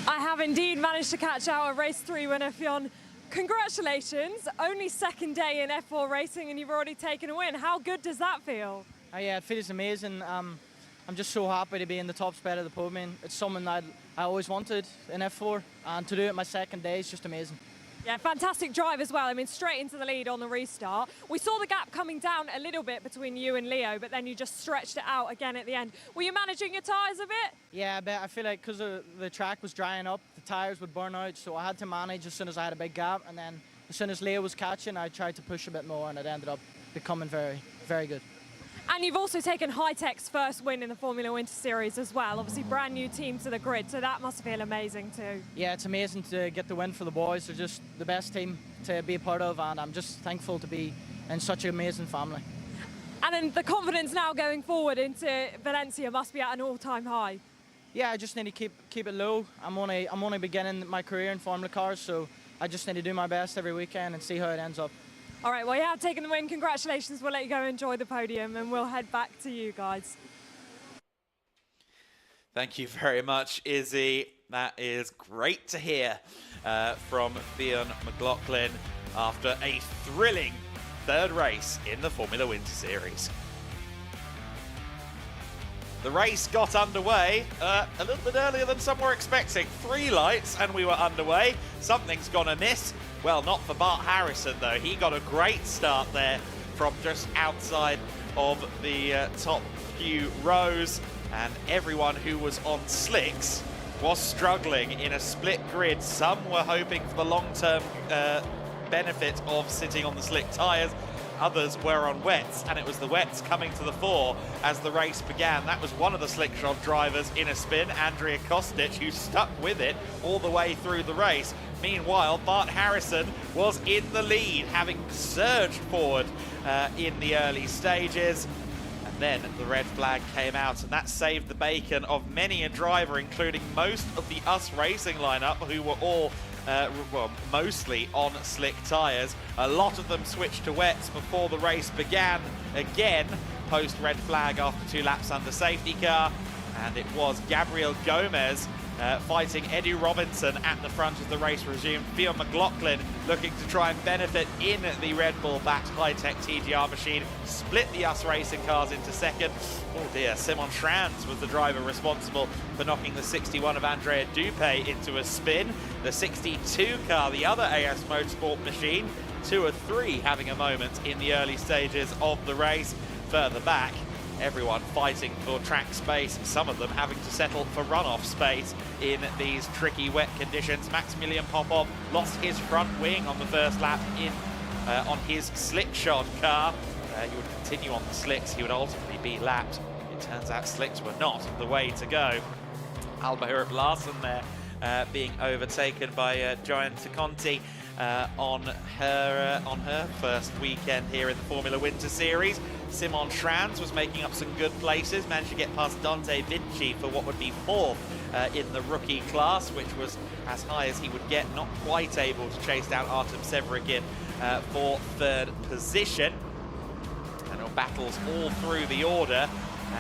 I have indeed managed to catch our race 3 winner, Fionn. Congratulations, only second day in F4 racing and you've already taken a win. How good does that feel? Yeah, it feels amazing. I'm just so happy to be in the top spot of the podium. It's something that I always wanted in F4, and to do it my second day is just amazing. Yeah, fantastic drive as well. I mean, straight into the lead on the restart. We saw the gap coming down a little bit between you and Leo, but then you just stretched it out again at the end. Were you managing your tyres a bit? Yeah, but I feel like because the track was drying up, the tyres would burn out, so I had to manage as soon as I had a big gap, and then as soon as Leo was catching, I tried to push a bit more, and it ended up becoming very, very good. And you've also taken High-Tech's first win in the Formula Winter Series as well. Obviously, brand new team to the grid, so that must feel amazing too. Yeah, it's amazing to get the win for the boys. They're just the best team to be a part of, and I'm just thankful to be in such an amazing family. And then the confidence now going forward into Valencia must be at an all-time high. Yeah, I just need to keep it low. I'm only beginning my career in Formula cars, so I just need to do my best every weekend and see how it ends up. All right, well, you have taken the win. Congratulations. We'll let you go enjoy the podium, and we'll head back to you guys. Thank you very much, Izzy. That is great to hear from Fionn McLaughlin after a thrilling third race in the Formula Winter Series. The race got underway a little bit earlier than some were expecting. 3 lights and we were underway. Something's gone amiss. Well, not for Bart Harrison, though. He got a great start there from just outside of the top few rows. And everyone who was on slicks was struggling in a split grid. Some were hoping for the long-term benefit of sitting on the slick tyres. Others were on wets, and it was the wets coming to the fore as the race began. That was one of the slickshod drivers in a spin, Andrea Kostic, who stuck with it all the way through the race. Meanwhile, Bart Harrison was in the lead, having surged forward in the early stages. And then the red flag came out, and that saved the bacon of many a driver, including most of the US Racing lineup, who were all well, mostly on slick tyres. A lot of them switched to wets before the race began again, post red flag after 2 laps under safety car. And it was Gabriel Gomez fighting Eddie Robinson at the front as the race resumed. Fionn McLaughlin looking to try and benefit in the Red Bull-backed high-tech TGR machine. Split the US Racing cars into second. Oh dear, Simon Schranz was the driver responsible for knocking the 61 of Andrea Dupé into a spin. The 62 car, the other AS Motorsport machine, 2 of 3 having a moment in the early stages of the race. Further back, everyone fighting for track space, some of them having to settle for runoff space in these tricky wet conditions. Maximilian Popov lost his front wing on the first lap on his slickshod car. He would continue on the slicks, he would ultimately be lapped. It turns out slicks were not the way to go. Alba Hurup Larsen there being overtaken by Joanne Conti on her first weekend here in the Formula Winter Series. Simon Schranz was making up some good places, managed to get past Dante Vinci for what would be 4th in the rookie class, which was as high as he would get, not quite able to chase down Artem Severikin for 3rd position. battles all through the order,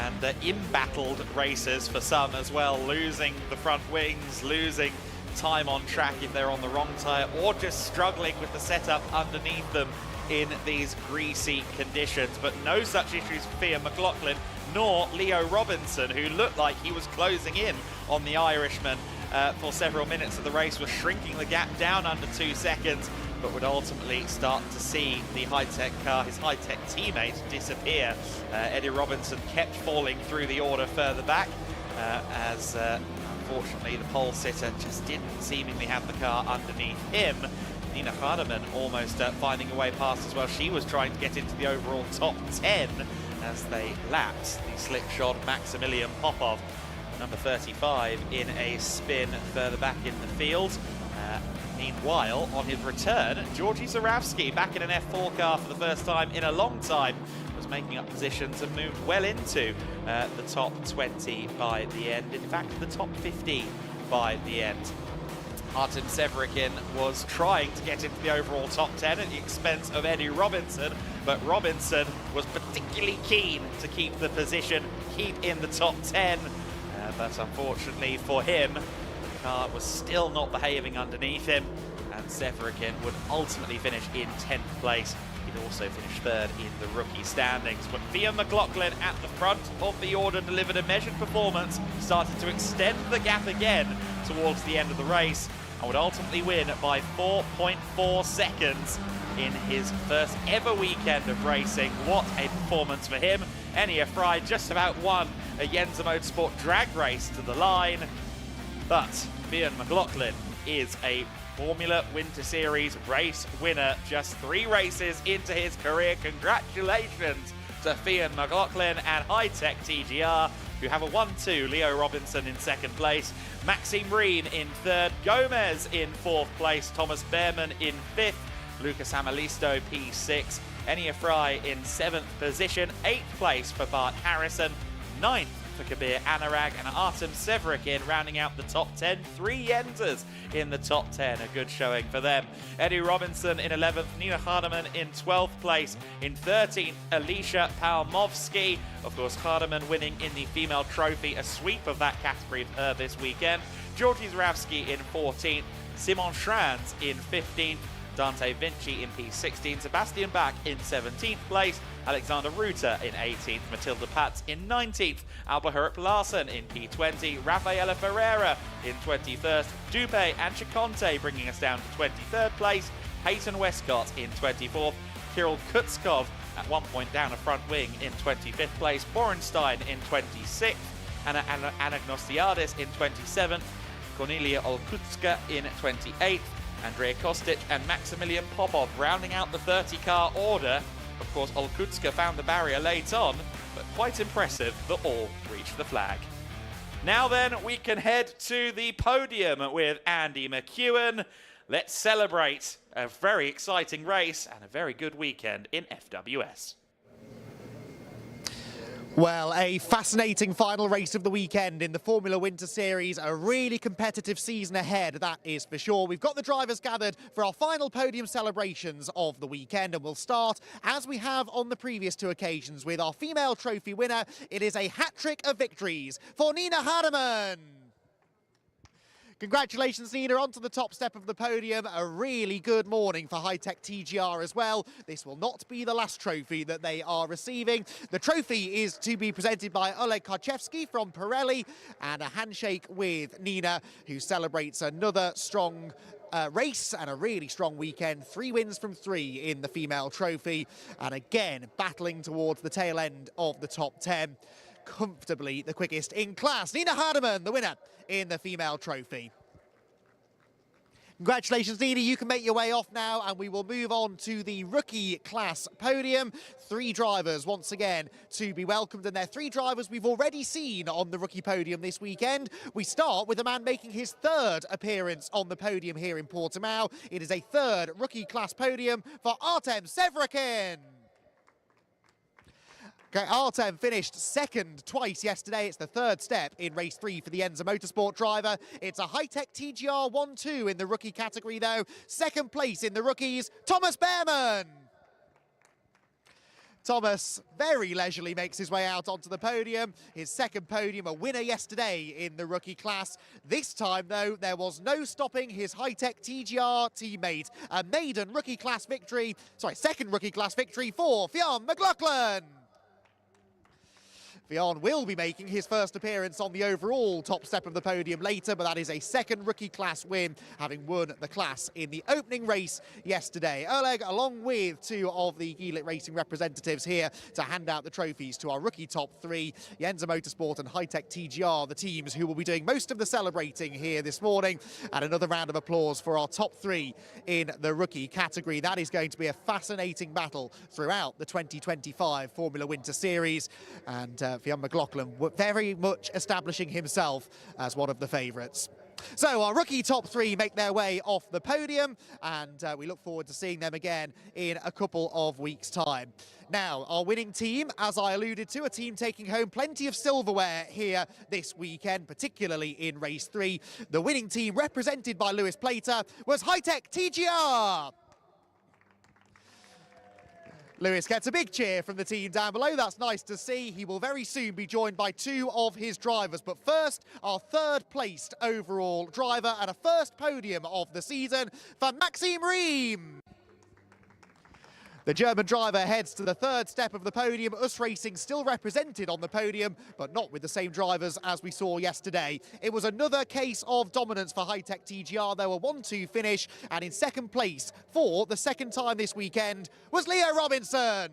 and embattled racers for some as well, losing the front wings, losing time on track if they're on the wrong tyre, or just struggling with the setup underneath them in these greasy conditions. But no such issues for Fionn McLaughlin, nor Leo Robinson, who looked like he was closing in on the Irishman for several minutes of the race, was shrinking the gap down under 2 seconds, but would ultimately start to see the high-tech car, his high-tech teammate, disappear. Eddie Robinson kept falling through the order further back, as unfortunately the pole sitter just didn't seemingly have the car underneath him. Nina Hardeman almost finding a way past as well. She was trying to get into the overall top 10 as they lapped the slipshod Maximilian Popov, number 35, in a spin further back in the field. Meanwhile, on his return, Georgi Zaravsky, back in an F4 car for the first time in a long time, was making up positions and moved well into the top 20 by the end. In fact, the top 15 by the end. Artem Severikin was trying to get into the overall top 10 at the expense of Eddie Robinson, but Robinson was particularly keen to keep the position, keep in the top 10, but unfortunately for him, the car was still not behaving underneath him, and Severikin would ultimately finish in 10th place. He'd also finished 3rd in the rookie standings. But Fionn McLaughlin at the front of the order delivered a measured performance, started to extend the gap again towards the end of the race, and would ultimately win by 4.4 seconds in his first ever weekend of racing. What a performance for him. Enia Fry just about won a Yenza Motorsport drag race to the line, but Fionn McLaughlin is a Formula Winter Series race winner just 3 races into his career. Congratulations to Fionn McLaughlin and High-Tech TGR, who have a 1-2. Leo Robinson in 2nd place, Maxime Reen in 3rd, Gomez in 4th place, Thomas Behrman in 5th, Lucas Amalisto P6, Enia Fry in 7th position, 8th place for Bart Harrison, 9th for Kabir Anurag, and Artem Severikin rounding out the top 10. 3 Yenzas in the top 10, a good showing for them. Eddie Robinson in 11th, Nina Hardeman in 12th place. In 13th, Alicia Palmovsky. Of course, Hardeman winning in the female trophy, a sweep of that category for her this weekend. Georgi Zaravsky in 14th, Simon Schranz in 15th, Dante Vinci in P16, Sebastian Bach in 17th place, Alexander Ruta in 18th, Matilda Patz in 19th, Alba Hurup Larsen in P20, Rafaela Ferreira in 21st, Dupe and Chiconte bringing us down to 23rd place, Peyton Westcott in 24th, Kirill Kutskov at one point down a front wing in 25th place, Borenstein in 26th, Anna Anagnostiadis in 27th, Cornelia Olkutska in 28th, Andrea Kostic and Maximilian Popov rounding out the 30-car order. Of course, Olkutska found the barrier late on, but quite impressive that all reached the flag. Now then, we can head to the podium with Andy McEwen. Let's celebrate a very exciting race and a very good weekend in FWS. Well, a fascinating final race of the weekend in the Formula Winter Series. A really competitive season ahead, that is for sure. We've got the drivers gathered for our final podium celebrations of the weekend, and we'll start, as we have on the previous 2 occasions, with our female trophy winner. It is a hat-trick of victories for Nina Hardeman. Congratulations, Nina, onto the top step of the podium. A really good morning for High-Tech TGR as well. This will not be the last trophy that they are receiving. The trophy is to be presented by Oleg Karchevsky from Pirelli, and a handshake with Nina, who celebrates another strong race and a really strong weekend. 3 wins from 3 in the female trophy, and again battling towards the tail end of the top 10. Comfortably the quickest in class. Nina Hardeman, the winner in the female trophy. Congratulations, Nina. You can make your way off now, and we will move on to the rookie class podium. 3 drivers once again to be welcomed, and they're 3 drivers we've already seen on the rookie podium this weekend. We start with a man making his 3rd appearance on the podium here in Portimao. It is a 3rd rookie class podium for Artem Severikin. Okay, Artem finished 2nd twice yesterday. It's the 3rd step in race 3 for the Yenza Motorsport driver. It's a High-Tech TGR 1-2 in the rookie category though. 2nd place in the rookies, Thomas Behrman. Thomas very leisurely makes his way out onto the podium. His second podium, a winner yesterday in the rookie class. This time, though, there was no stopping his high-tech TGR teammate. A maiden rookie class victory, second rookie class victory for Fionn McLaughlin. Fionn will be making his first appearance on the overall top step of the podium later, but that is a second rookie class win, having won the class in the opening race yesterday. Oleg, along with two of the Geelit Racing representatives here to hand out the trophies to our rookie top three, Yenza Motorsport and High-Tech TGR, the teams who will be doing most of the celebrating here this morning. And another round of applause for our top three in the rookie category. That is going to be a fascinating battle throughout the 2025 Formula Winter Series. And Fionn McLaughlin very much establishing himself as one of the favourites. So our rookie top three make their way off the podium, and we look forward to seeing them again in a couple of weeks' time. Now, our winning team, as I alluded to, a team taking home plenty of silverware here this weekend, particularly in race 3. The winning team, represented by Lewis Plater, was High-Tech TGR. Lewis gets a big cheer from the team down below. That's nice to see. He will very soon be joined by two of his drivers. But first, our third-placed overall driver and a first podium of the season for Maxime Riem. The German driver heads to the third step of the podium. US Racing still represented on the podium, but not with the same drivers as we saw yesterday. It was another case of dominance for High-Tech TGR. There were 1-2 finish, and in second place for the second time this weekend was Leo Robinson.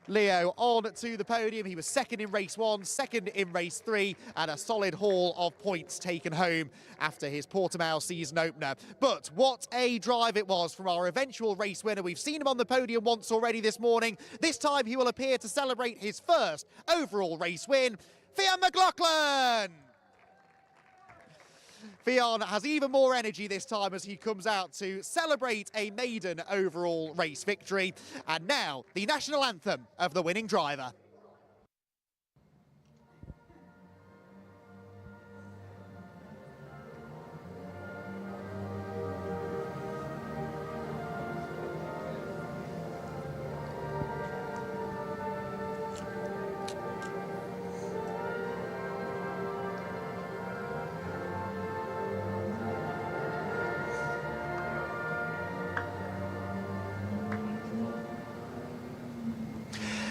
Leo on to the podium. He was second in race 1, second in race 3, and a solid haul of points taken home after his Portimão season opener. But what a drive it was from our eventual race winner. We've seen him on the podium once already this morning. This time he will appear to celebrate his first overall race win. Fionn McLaughlin! Fionn has even more energy this time as he comes out to celebrate a maiden overall race victory. And now, the national anthem of the winning driver.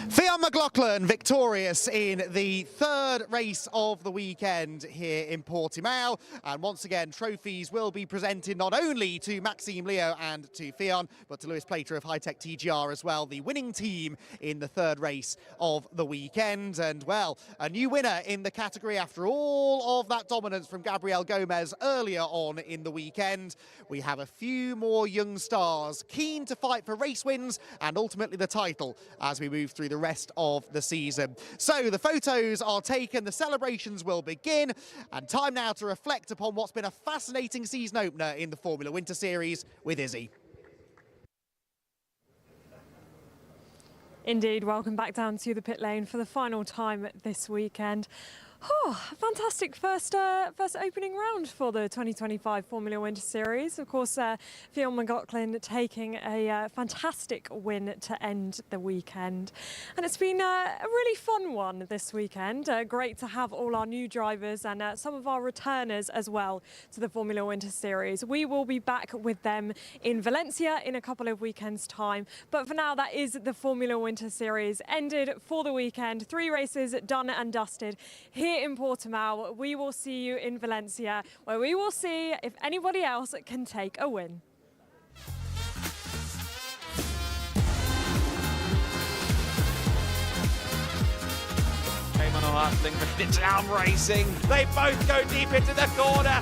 Fionn McLaughlin victorious in the third race of the weekend here in Portimão. And once again, trophies will be presented not only to Maxime, Leo and to Fionn, but to Lewis Plater of High-Tech TGR as well, the winning team in the third race of the weekend. And, well, a new winner in the category after all of that dominance from Gabriel Gomez earlier on in the weekend. We have a few more young stars keen to fight for race wins and ultimately the title as we move through the rest of the season. So the photos are taken, the celebrations will begin, and time now to reflect upon what's been a fascinating season opener in the Formula Winter Series with Izzy. Indeed, welcome back down to the pit lane for the final time this weekend. Oh, fantastic first opening round for the 2025 Formula Winter Series. Of course, Fionn McLaughlin taking a fantastic win to end the weekend. And it's been a really fun one this weekend. Great to have all our new drivers and some of our returners as well to the Formula Winter Series. We will be back with them in Valencia in a couple of weekends' time. But for now, that is the Formula Winter Series ended for the weekend. 3 races done and dusted here in Portimão. We will see you in Valencia, where we will see if anybody else can take a win. Portimão Hartling for down racing. They both go deep into the corner.